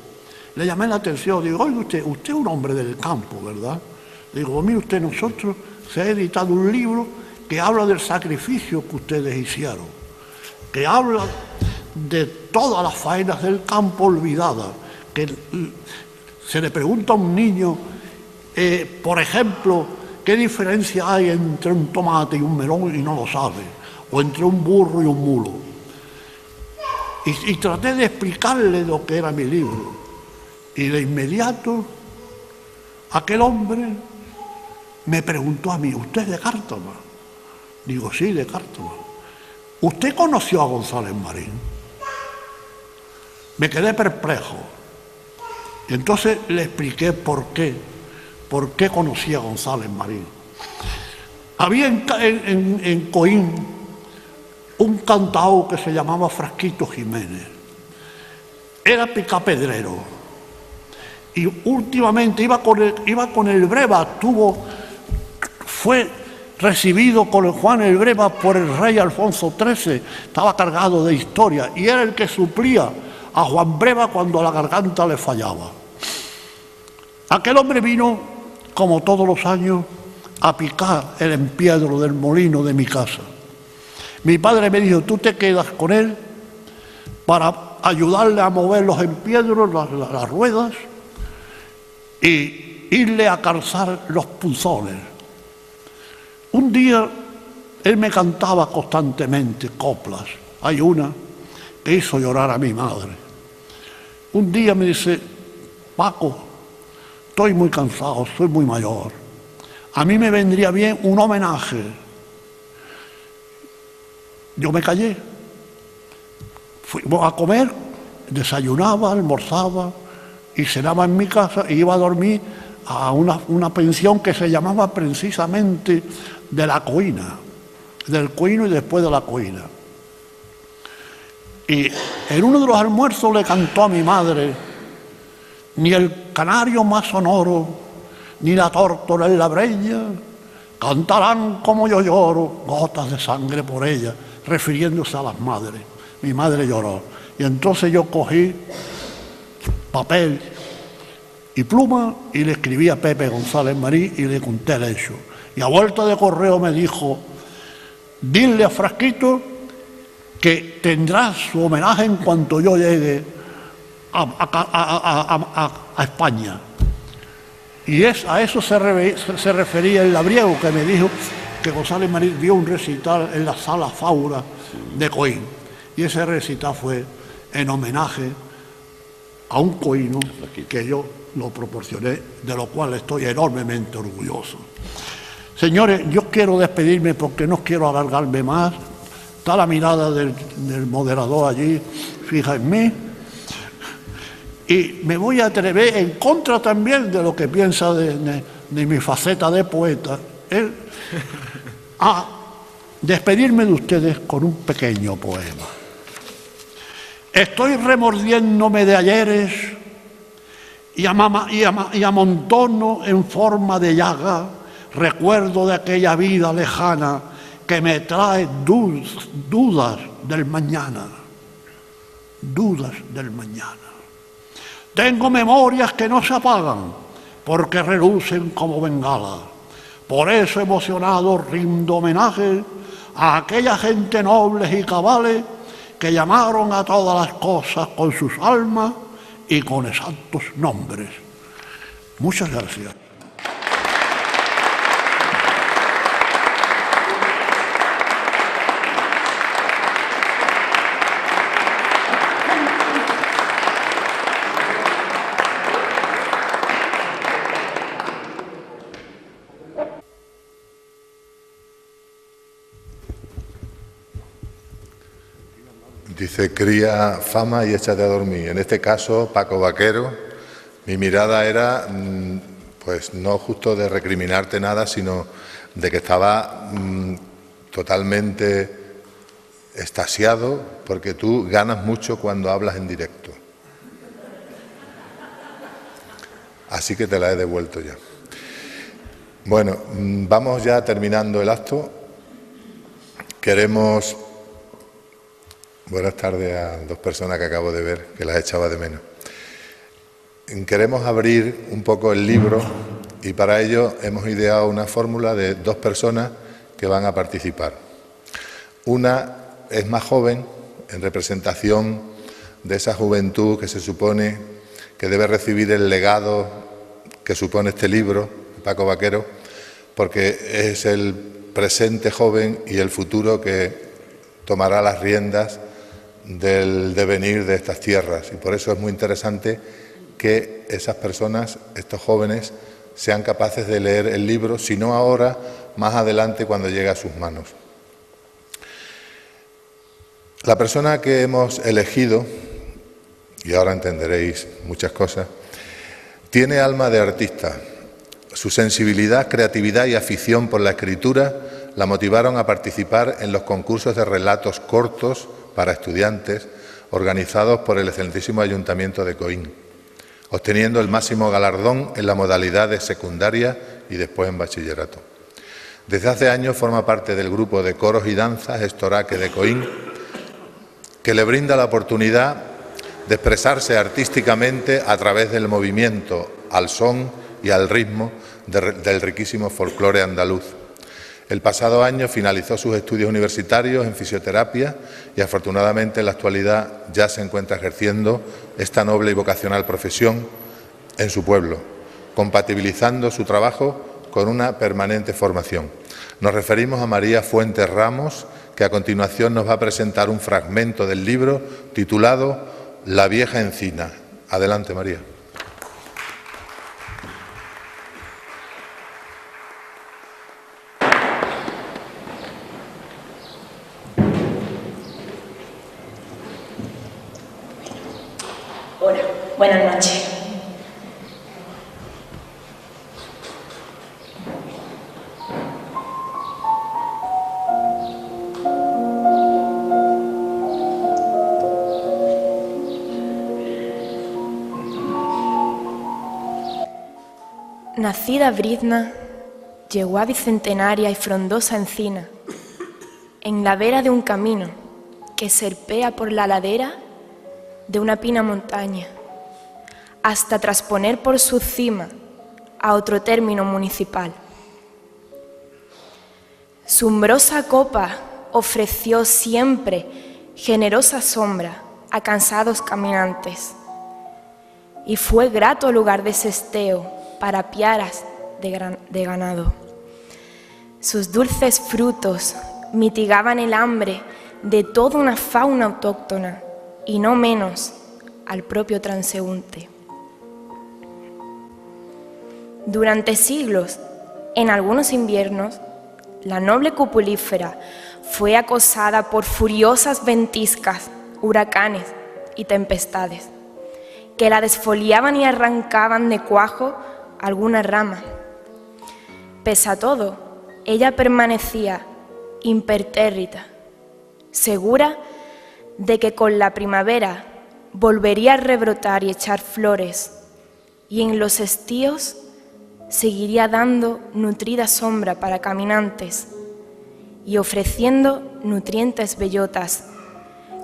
Le llamé la atención, digo, oye, usted es un hombre del campo, ¿verdad? Digo, mire usted, nosotros se ha editado un libro que habla del sacrificio que ustedes hicieron, que habla de todas las faenas del campo olvidadas, que se le pregunta a un niño, por ejemplo, ¿qué diferencia hay entre un tomate y un melón? Y no lo sabe, o entre un burro y un mulo. Y traté de explicarle lo que era mi libro, y de inmediato aquel hombre me preguntó a mí, ¿usted es de Cártama? Digo, sí, de Cártama. ¿Usted conoció a González Marín? Me quedé perplejo. Y entonces le expliqué por qué conocía a González Marín. Había en Coín un cantao que se llamaba Frasquito Jiménez. Era picapedrero. Y últimamente iba con el Breva, fue recibido con el Juan el Breva por el rey Alfonso XIII, estaba cargado de historia, y era el que suplía a Juan Breva cuando la garganta le fallaba. Aquel hombre vino, como todos los años, a picar el empiedro del molino de mi casa. Mi padre me dijo, tú te quedas con él para ayudarle a mover los empiedros, las ruedas, y irle a calzar los punzones. Un día él me cantaba constantemente coplas. Hay una que hizo llorar a mi madre. Un día me dice, Paco, estoy muy cansado, soy muy mayor. A mí me vendría bien un homenaje. Yo me callé. Fuimos a comer, desayunaba, almorzaba y cenaba en mi casa e iba a dormir a una pensión que se llamaba precisamente de la Coína, del Coíno y después de la Coína. Y en uno de los almuerzos le cantó a mi madre: ni el canario más sonoro, ni la tórtola en la breña, cantarán como yo lloro, gotas de sangre por ella, refiriéndose a las madres. Mi madre lloró. Y entonces yo cogí papel y pluma y le escribí a Pepe González Marí y le conté el hecho. Y a vuelta de correo me dijo: dile a Frasquito que tendrá su homenaje en cuanto yo llegue a España. Y a eso se refería el labriego que me dijo que González Marí dio un recital en la Sala Faura de Coín. Y ese recital fue en homenaje a un coíno que yo lo proporcioné, de lo cual estoy enormemente orgulloso. Señores, yo quiero despedirme porque no quiero alargarme más. Está la mirada del moderador allí, fija en mí. Y me voy a atrever, en contra también de lo que piensa de mi faceta de poeta, a despedirme de ustedes con un pequeño poema. Estoy remordiéndome de ayeres y amontono en forma de llaga recuerdo de aquella vida lejana que me trae dudas del mañana. Dudas del mañana. Tengo memorias que no se apagan porque relucen como bengala. Por eso emocionado rindo homenaje a aquella gente nobles y cabales que llamaron a todas las cosas con sus almas y con exactos nombres. Muchas gracias. Dice: cría fama y échate a dormir. En este caso, Paco Vaquero, mi mirada era, pues no justo de recriminarte nada, sino de que estaba totalmente extasiado, porque tú ganas mucho cuando hablas en directo. Así que te la he devuelto ya. Bueno, vamos ya terminando el acto. Queremos... Buenas tardes a dos personas que acabo de ver, que las echaba de menos. Queremos abrir un poco el libro y para ello hemos ideado una fórmula de dos personas que van a participar. Una es más joven, en representación de esa juventud que se supone que debe recibir el legado que supone este libro, Paco Vaquero, porque es el presente joven y el futuro que tomará las riendas del devenir de estas tierras, y por eso es muy interesante que esas personas, estos jóvenes, sean capaces de leer el libro, si no ahora, más adelante cuando llegue a sus manos. La persona que hemos elegido, y ahora entenderéis muchas cosas, tiene alma de artista. Su sensibilidad, creatividad y afición por la escritura la motivaron a participar en los concursos de relatos cortos para estudiantes organizados por el excelentísimo Ayuntamiento de Coín, obteniendo el máximo galardón en la modalidad de secundaria y después en bachillerato. Desde hace años forma parte del grupo de coros y danzas Estoraque de Coín, que le brinda la oportunidad de expresarse artísticamente a través del movimiento, al son y al ritmo del riquísimo folclore andaluz. El pasado año finalizó sus estudios universitarios en fisioterapia y afortunadamente en la actualidad ya se encuentra ejerciendo esta noble y vocacional profesión en su pueblo, compatibilizando su trabajo con una permanente formación. Nos referimos a María Fuentes Ramos, que a continuación nos va a presentar un fragmento del libro titulado La vieja encina. Adelante, María. Hola, buenas noches. Nacida Brizna, llegó a bicentenaria y frondosa encina, en la vera de un camino que serpea por la ladera de una pina montaña, hasta trasponer por su cima a otro término municipal. Su umbrosa copa ofreció siempre generosa sombra a cansados caminantes, y fue grato lugar de sesteo para piaras de ganado. Sus dulces frutos mitigaban el hambre de toda una fauna autóctona, y no menos al propio transeúnte. Durante siglos, en algunos inviernos, la noble cupulífera fue acosada por furiosas ventiscas, huracanes y tempestades, que la desfoliaban y arrancaban de cuajo alguna rama. Pese a todo, ella permanecía impertérrita, segura de que con la primavera volvería a rebrotar y echar flores, y en los estíos seguiría dando nutrida sombra para caminantes y ofreciendo nutrientes bellotas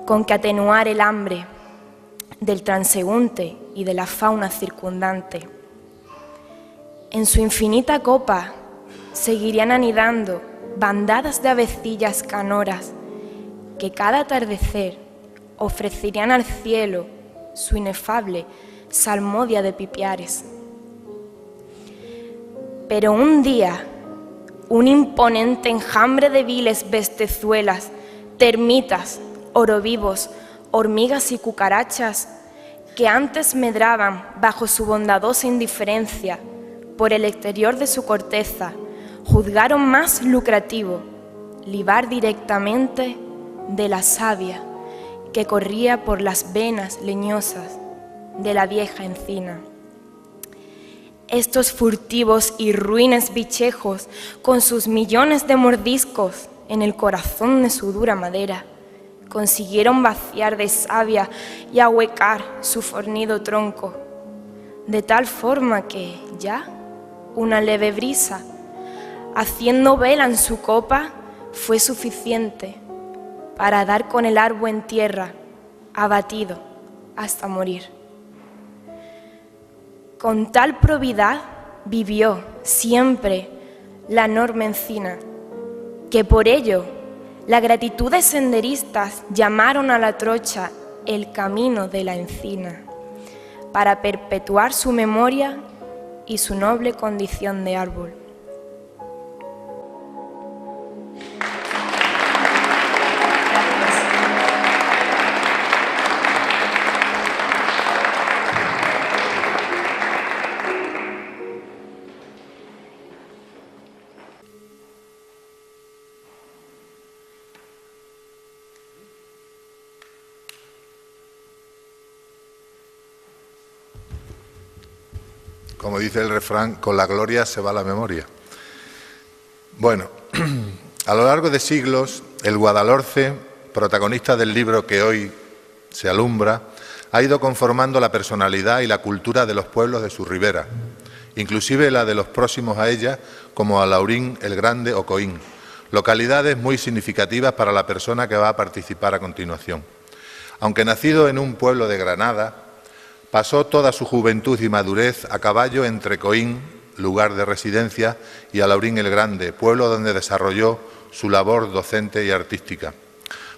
con que atenuar el hambre del transeúnte y de la fauna circundante. En su infinita copa seguirían anidando bandadas de avecillas canoras que cada atardecer ofrecerían al cielo su inefable salmodia de pipiares. Pero un día, un imponente enjambre de viles bestezuelas, termitas, orovivos, hormigas y cucarachas, que antes medraban bajo su bondadosa indiferencia por el exterior de su corteza, juzgaron más lucrativo libar directamente de la savia que corría por las venas leñosas de la vieja encina. Estos furtivos y ruines bichejos, con sus millones de mordiscos en el corazón de su dura madera, consiguieron vaciar de savia y ahuecar su fornido tronco, de tal forma que ya una leve brisa, haciendo vela en su copa, fue suficiente para dar con el árbol en tierra, abatido hasta morir. Con tal probidad vivió siempre la enorme encina, que por ello la gratitud de senderistas llamaron a la trocha el camino de la encina, para perpetuar su memoria y su noble condición de árbol. Como dice el refrán, con la gloria se va la memoria. Bueno, a lo largo de siglos, el Guadalhorce, protagonista del libro que hoy se alumbra, ha ido conformando la personalidad y la cultura de los pueblos de su ribera, inclusive la de los próximos a ella, como Alhaurín el Grande o Coín, localidades muy significativas para la persona que va a participar a continuación. Aunque nacido en un pueblo de Granada, pasó toda su juventud y madurez a caballo entre Coín, lugar de residencia, y Alhaurín el Grande, pueblo donde desarrolló su labor docente y artística.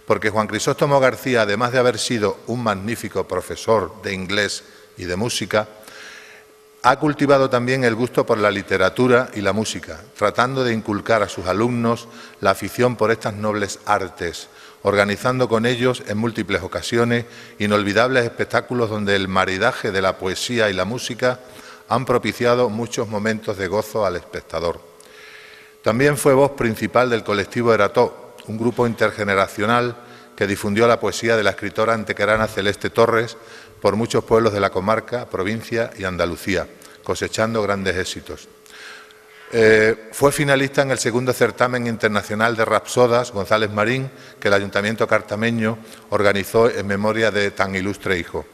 Porque Juan Crisóstomo García, además de haber sido un magnífico profesor de inglés y de música, ha cultivado también el gusto por la literatura y la música, tratando de inculcar a sus alumnos la afición por estas nobles artes, organizando con ellos en múltiples ocasiones inolvidables espectáculos donde el maridaje de la poesía y la música han propiciado muchos momentos de gozo al espectador. También fue voz principal del colectivo Erató, un grupo intergeneracional que difundió la poesía de la escritora antequerana Celeste Torres por muchos pueblos de la comarca, provincia y Andalucía, cosechando grandes éxitos. Fue finalista en el segundo certamen internacional de Rapsodas González Marín, que el Ayuntamiento cartameño organizó en memoria de tan ilustre hijo.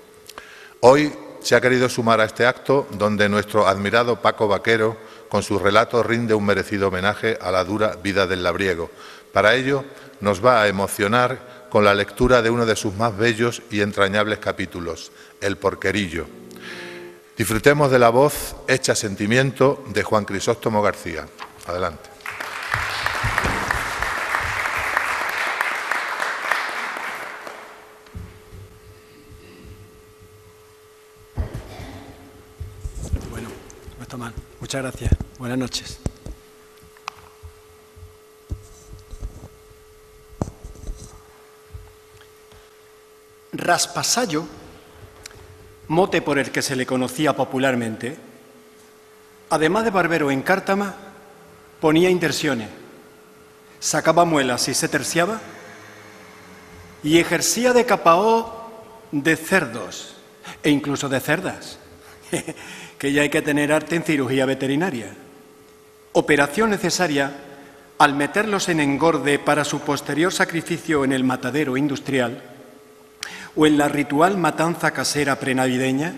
Hoy se ha querido sumar a este acto donde nuestro admirado Paco Vaquero, con su relato, rinde un merecido homenaje a la dura vida del labriego. Para ello, nos va a emocionar con la lectura de uno de sus más bellos y entrañables capítulos, El porquerillo. Disfrutemos de la voz hecha sentimiento de Juan Crisóstomo García. Adelante. Bueno, no está mal. Muchas gracias. Buenas noches. Raspasayo, mote por el que se le conocía popularmente, además de barbero en Cártama, ponía inversiones, sacaba muelas y se terciaba, y ejercía de capaó de cerdos e incluso de cerdas, que ya hay que tener arte en cirugía veterinaria. Operación necesaria al meterlos en engorde para su posterior sacrificio en el matadero industrial o en la ritual matanza casera prenavideña,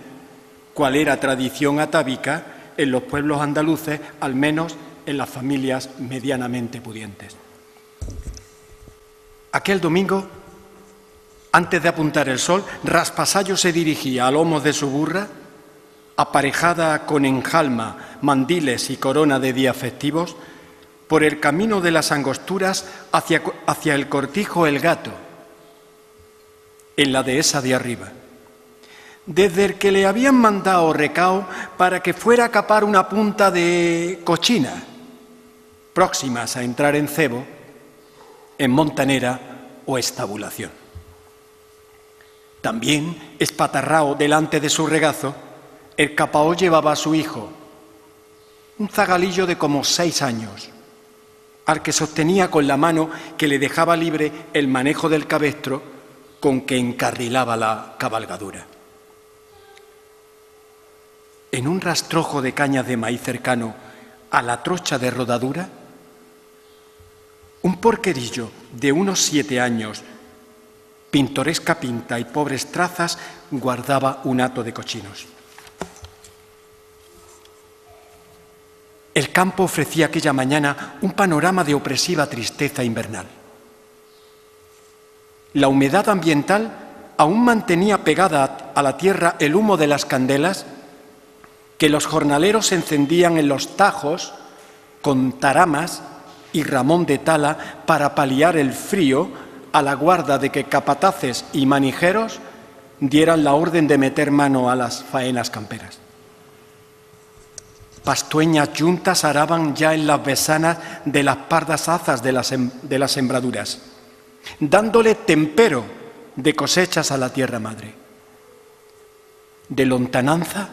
cual era tradición atávica en los pueblos andaluces, al menos en las familias medianamente pudientes. Aquel domingo, antes de apuntar el sol, Raspasayo se dirigía a lomos de su burra, aparejada con enjalma, mandiles y corona de días festivos, por el camino de las Angosturas hacia el cortijo El Gato, en la dehesa de arriba, desde el que le habían mandado recao para que fuera a capar una punta de cochina, próximas a entrar en cebo, en montanera o estabulación. También, espatarrao delante de su regazo, el capaó llevaba a su hijo, un zagalillo de como 6 años, al que sostenía con la mano que le dejaba libre el manejo del cabestro con que encarrilaba la cabalgadura. En un rastrojo de cañas de maíz cercano a la trocha de rodadura, un porquerillo de unos 7 años, pintoresca pinta y pobres trazas, guardaba un hato de cochinos. El campo ofrecía aquella mañana un panorama de opresiva tristeza invernal. La humedad ambiental aún mantenía pegada a la tierra el humo de las candelas que los jornaleros encendían en los tajos con taramas y ramón de tala para paliar el frío, a la guarda de que capataces y manijeros dieran la orden de meter mano a las faenas camperas. Pastueñas yuntas araban ya en las besanas de las pardas azas de las sembraduras, dándole tempero de cosechas a la tierra madre. De lontananza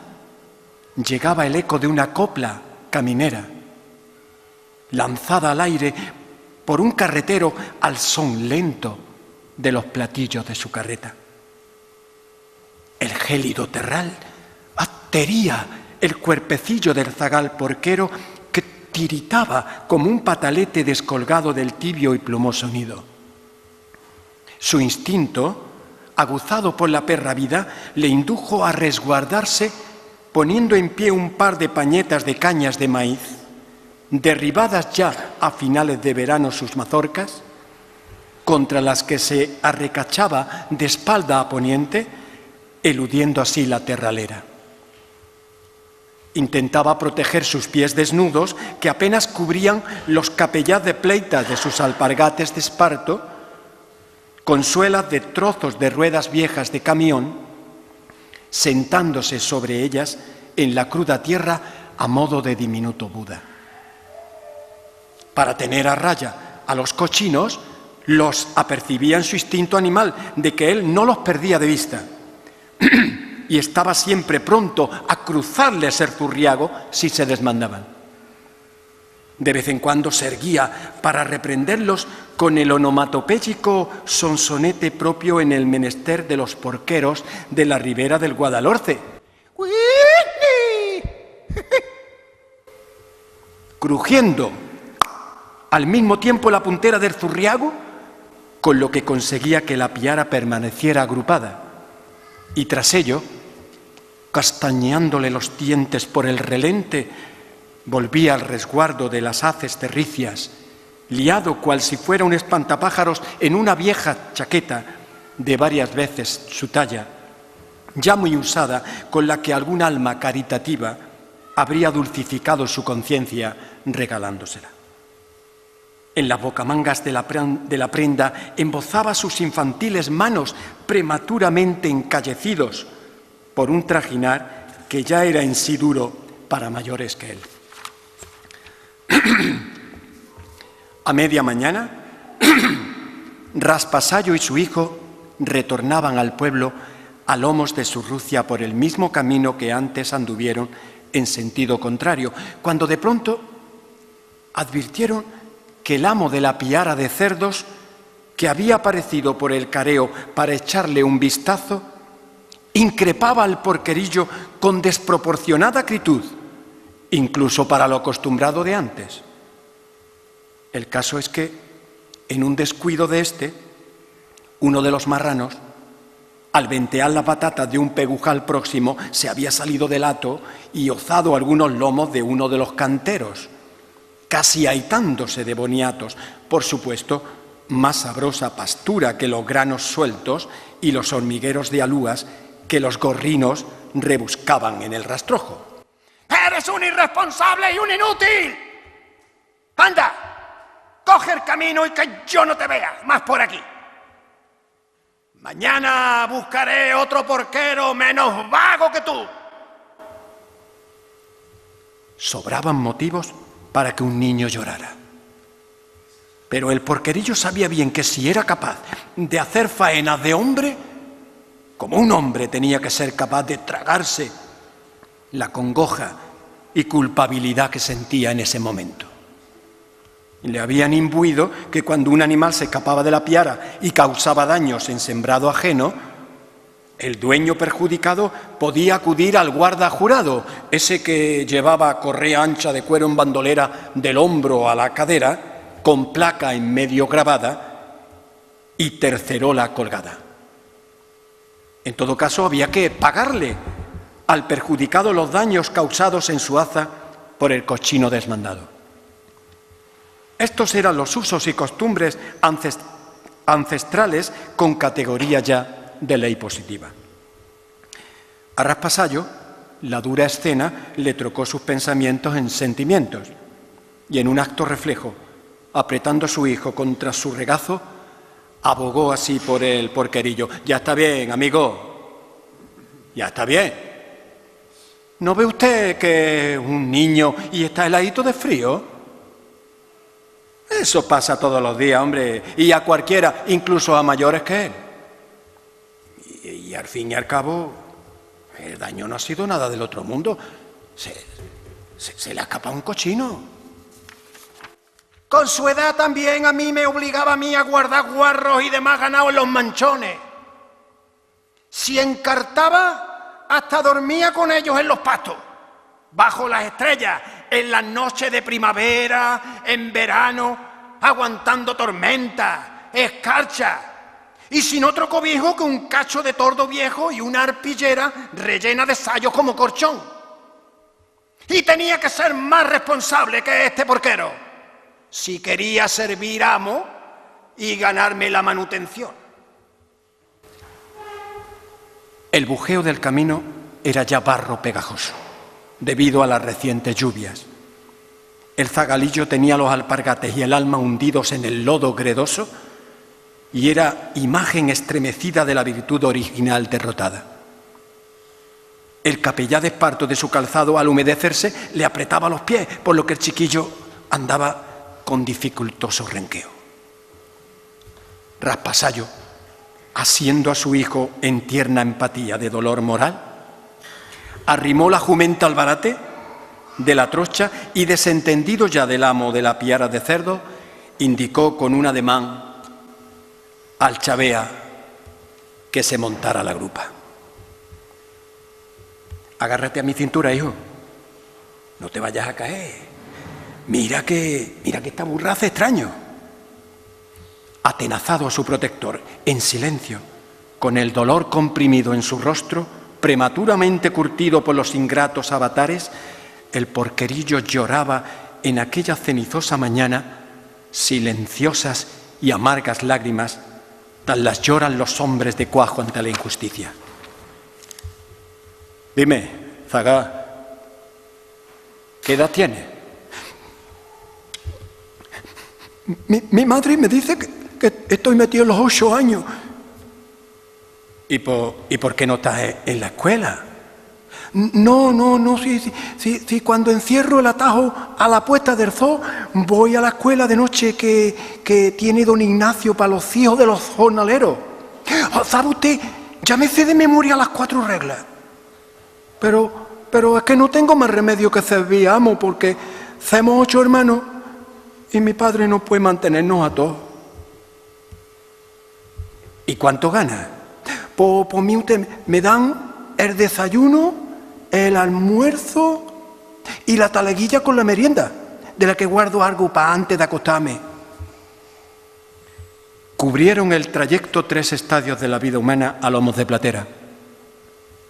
llegaba el eco de una copla caminera, lanzada al aire por un carretero al son lento de los platillos de su carreta. El gélido terral atería el cuerpecillo del zagal porquero que tiritaba como un patalete descolgado del tibio y plumoso nido. Su instinto, aguzado por la perra vida, le indujo a resguardarse poniendo en pie un par de pañetas de cañas de maíz, derribadas ya a finales de verano sus mazorcas, contra las que se arrecachaba de espalda a poniente, eludiendo así la terralera. Intentaba proteger sus pies desnudos, que apenas cubrían los capellás de pleitas de sus alpargates de esparto, con suelas de trozos de ruedas viejas de camión, sentándose sobre ellas en la cruda tierra a modo de diminuto Buda. Para tener a raya a los cochinos, los apercibía en su instinto animal, de que él no los perdía de vista, y estaba siempre pronto a cruzarles el zurriago si se desmandaban. De vez en cuando se erguía para reprenderlos con el onomatopéyico sonsonete propio en el menester de los porqueros de la ribera del Guadalhorce. Crujiendo al mismo tiempo la puntera del zurriago, con lo que conseguía que la piara permaneciera agrupada, y tras ello, castañeándole los dientes por el relente, volvía al resguardo de las haces terricias, liado cual si fuera un espantapájaros en una vieja chaqueta de varias veces su talla, ya muy usada, con la que algún alma caritativa habría dulcificado su conciencia regalándosela. En las bocamangas de la prenda embozaba sus infantiles manos prematuramente encallecidos por un trajinar que ya era en sí duro para mayores que él. A media mañana, Raspasayo y su hijo retornaban al pueblo a lomos de su rucia por el mismo camino que antes anduvieron en sentido contrario, cuando de pronto advirtieron que el amo de la piara de cerdos, que había aparecido por el careo para echarle un vistazo, increpaba al porquerillo con desproporcionada acritud, incluso para lo acostumbrado de antes. El caso es que, en un descuido de uno de los marranos, al ventear la patata de un pegujal próximo, se había salido del hato y ozado algunos lomos de uno de los canteros, casi ahitándose de boniatos, por supuesto, más sabrosa pastura que los granos sueltos y los hormigueros de alúas que los gorrinos rebuscaban en el rastrojo. ¡Eres un irresponsable y un inútil! ¡Anda! Coge el camino y que yo no te vea más por aquí. Mañana buscaré otro porquero menos vago que tú. Sobraban motivos para que un niño llorara. Pero el porquerillo sabía bien que si era capaz de hacer faenas de hombre, como un hombre tenía que ser capaz de tragarse la congoja y culpabilidad que sentía en ese momento. Le habían imbuido que cuando un animal se escapaba de la piara y causaba daños en sembrado ajeno, el dueño perjudicado podía acudir al guarda jurado, ese que llevaba correa ancha de cuero en bandolera del hombro a la cadera, con placa en medio grabada y tercerola colgada. En todo caso, había que pagarle al perjudicado los daños causados en su haza por el cochino desmandado. Estos eran los usos y costumbres ancestrales con categoría ya de ley positiva. A Raspasayo, la dura escena le trocó sus pensamientos en sentimientos y en un acto reflejo, apretando a su hijo contra su regazo, abogó así por el porquerillo. Ya está bien, amigo, ya está bien. ¿No ve usted que es un niño y está heladito de frío? Eso pasa todos los días, hombre, y a cualquiera, incluso a mayores que él. Y al fin y al cabo, el daño no ha sido nada del otro mundo. Se le ha escapado un cochino. Con su edad también a mí me obligaba a mí a guardar guarros y demás ganado en los manchones. Si encartaba, hasta dormía con ellos en los pastos, bajo las estrellas, en las noches de primavera, en verano, aguantando tormentas, escarchas, y sin otro cobijo que un cacho de tordo viejo y una arpillera rellena de sayos como corchón. Y tenía que ser más responsable que este porquero, si quería servir amo y ganarme la manutención. El bujeo del camino era ya barro pegajoso, debido a las recientes lluvias. El zagalillo tenía los alpargates y el alma hundidos en el lodo gredoso y era imagen estremecida de la virtud original derrotada. El capellá de esparto de su calzado, al humedecerse, le apretaba los pies, por lo que el chiquillo andaba con dificultoso renqueo. Raspasayo, asiendo a su hijo en tierna empatía de dolor moral, arrimó la jumenta al barate de la trocha y, desentendido ya del amo de la piara de cerdo, indicó con un ademán al chavea que se montara la grupa. Agárrate a mi cintura, hijo, no te vayas a caer. Mira que esta burra hace extraño. Atenazado a su protector, en silencio, con el dolor comprimido en su rostro, prematuramente curtido por los ingratos avatares, el porquerillo lloraba en aquella cenizosa mañana silenciosas y amargas lágrimas, tal las lloran los hombres de cuajo ante la injusticia. Dime, Zagá, ¿qué edad tiene? Mi madre me dice que estoy metido en los 8 años. ¿Y por qué no estás en la escuela? No, sí, cuando encierro el atajo a la puesta del zoo, voy a la escuela de noche que tiene don Ignacio para los hijos de los jornaleros. ¿Sabe usted? Ya me sé de memoria las 4 reglas. Pero es que no tengo más remedio que servir amo, porque somos 8 hermanos y mi padre no puede mantenernos a todos. ¿Y cuánto gana? Por mí usted me dan el desayuno, el almuerzo y la taleguilla con la merienda, de la que guardo algo para antes de acostarme. Cubrieron el trayecto 3 estadios de la vida humana a lomos de platera,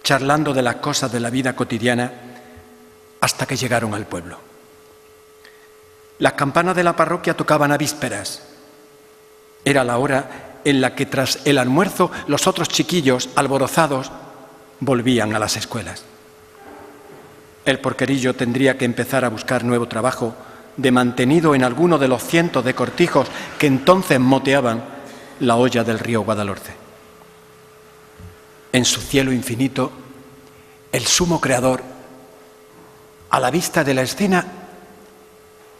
charlando de las cosas de la vida cotidiana hasta que llegaron al pueblo. Las campanas de la parroquia tocaban a vísperas. Era la hora en la que tras el almuerzo los otros chiquillos, alborozados, volvían a las escuelas. El porquerillo tendría que empezar a buscar nuevo trabajo de mantenido en alguno de los cientos de cortijos que entonces moteaban la hoya del río Guadalhorce. En su cielo infinito, el sumo creador, a la vista de la escena,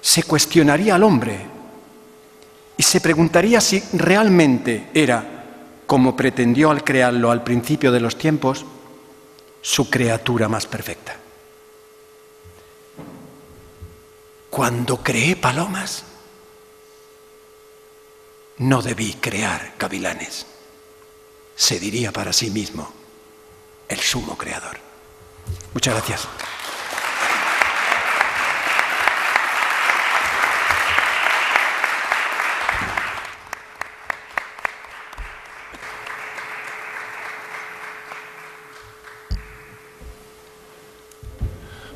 se cuestionaría al hombre y se preguntaría si realmente era, como pretendió al crearlo al principio de los tiempos, su criatura más perfecta. Cuando creé palomas, no debí crear gavilanes, se diría para sí mismo el sumo creador. Muchas gracias.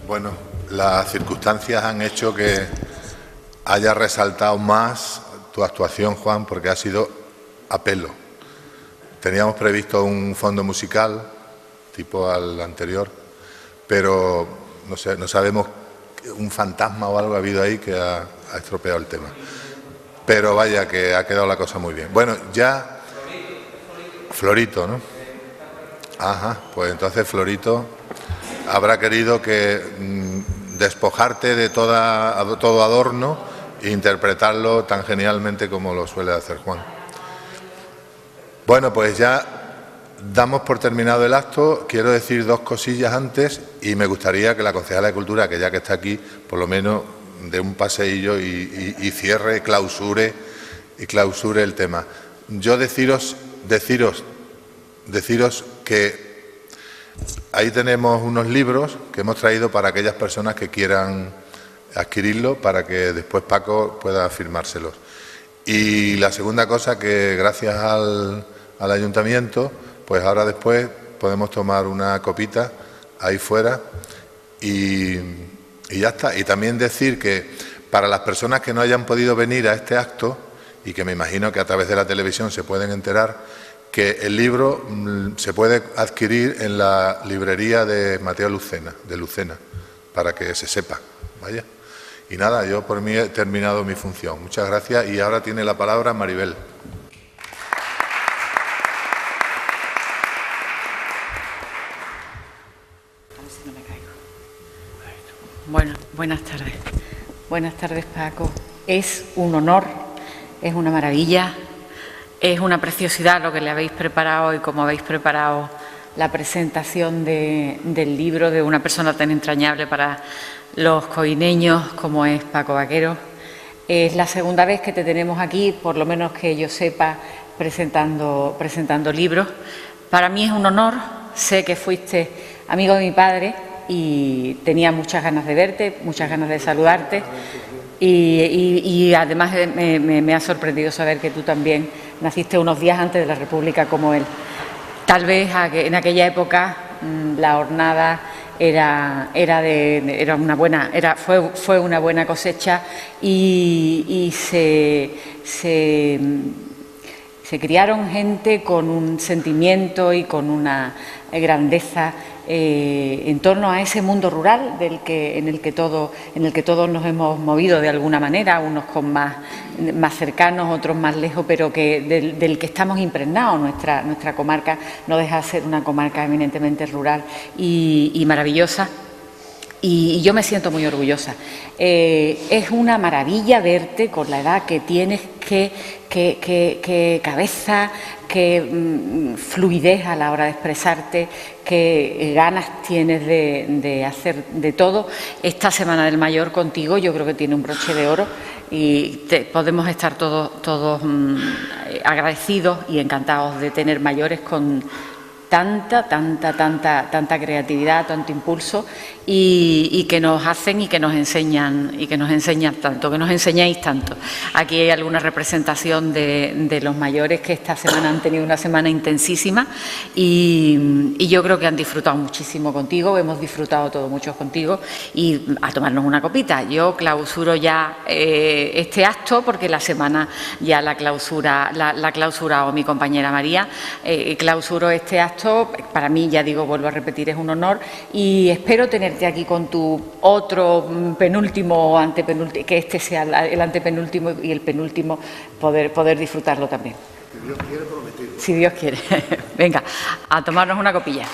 Bueno, las circunstancias han hecho que haya resaltado más tu actuación, Juan, porque ha sido a pelo. Teníamos previsto un fondo musical, tipo al anterior, pero no sé, no sabemos, un fantasma o algo ha habido ahí que ha estropeado el tema. Pero vaya, que ha quedado la cosa muy bien. Bueno, ya... Florito, ¿no? Ajá, pues entonces Florito habrá querido que despojarte de todo adorno e interpretarlo tan genialmente como lo suele hacer Juan. Bueno, pues ya damos por terminado el acto. Quiero decir 2 cosillas antes y me gustaría que la concejala de Cultura, que ya que está aquí, por lo menos dé un paseillo y cierre, clausure el tema. Yo deciros que ahí tenemos unos libros que hemos traído para aquellas personas que quieran adquirirlo, para que después Paco pueda firmárselos. Y la segunda cosa, que gracias al ayuntamiento, pues ahora después podemos tomar una copita ahí fuera y ya está. Y también decir que para las personas que no hayan podido venir a este acto, y que me imagino que a través de la televisión se pueden enterar, que el libro se puede adquirir en la librería de Mateo Lucena, para que se sepa, vaya. Y nada, yo por mí he terminado mi función. Muchas gracias y ahora tiene la palabra Maribel. Bueno, buenas tardes. Buenas tardes, Paco. Es un honor, es una maravilla. Es una preciosidad lo que le habéis preparado y cómo habéis preparado la presentación del libro de una persona tan entrañable para los coineños como es Paco Vaquero. Es la segunda vez que te tenemos aquí, por lo menos que yo sepa, presentando libros. Para mí es un honor, sé que fuiste amigo de mi padre y tenía muchas ganas de verte, muchas ganas de saludarte. Y además me ha sorprendido saber que tú también naciste unos días antes de la República como él. Tal vez en aquella época la hornada fue una buena cosecha y se criaron gente con un sentimiento y con una grandeza en torno a ese mundo rural en el que todos nos hemos movido de alguna manera, unos con más cercanos, otros más lejos, pero del que estamos impregnados. Nuestra comarca no deja de ser una comarca eminentemente rural y maravillosa. Y yo me siento muy orgullosa. Es una maravilla verte con la edad que tienes, qué cabeza, qué fluidez a la hora de expresarte, qué ganas tienes de hacer de todo. Esta Semana del Mayor contigo yo creo que tiene un broche de oro y podemos estar todos agradecidos y encantados de tener mayores con tanta creatividad, tanto impulso y que nos hacen y que nos enseñan tanto, que nos enseñáis tanto. Aquí hay alguna representación de los mayores que esta semana han tenido una semana intensísima y yo creo que han disfrutado muchísimo contigo, hemos disfrutado todos mucho contigo y a tomarnos una copita. Yo clausuro ya este acto porque la semana ya la clausurado mi compañera María, clausuro este acto. Para mí, ya digo, vuelvo a repetir, es un honor y espero tenerte aquí con tu otro penúltimo o antepenúltimo, que este sea el antepenúltimo y el penúltimo, poder disfrutarlo también. Si Dios quiere, prometido. Si Dios quiere. Venga, a tomarnos una copilla.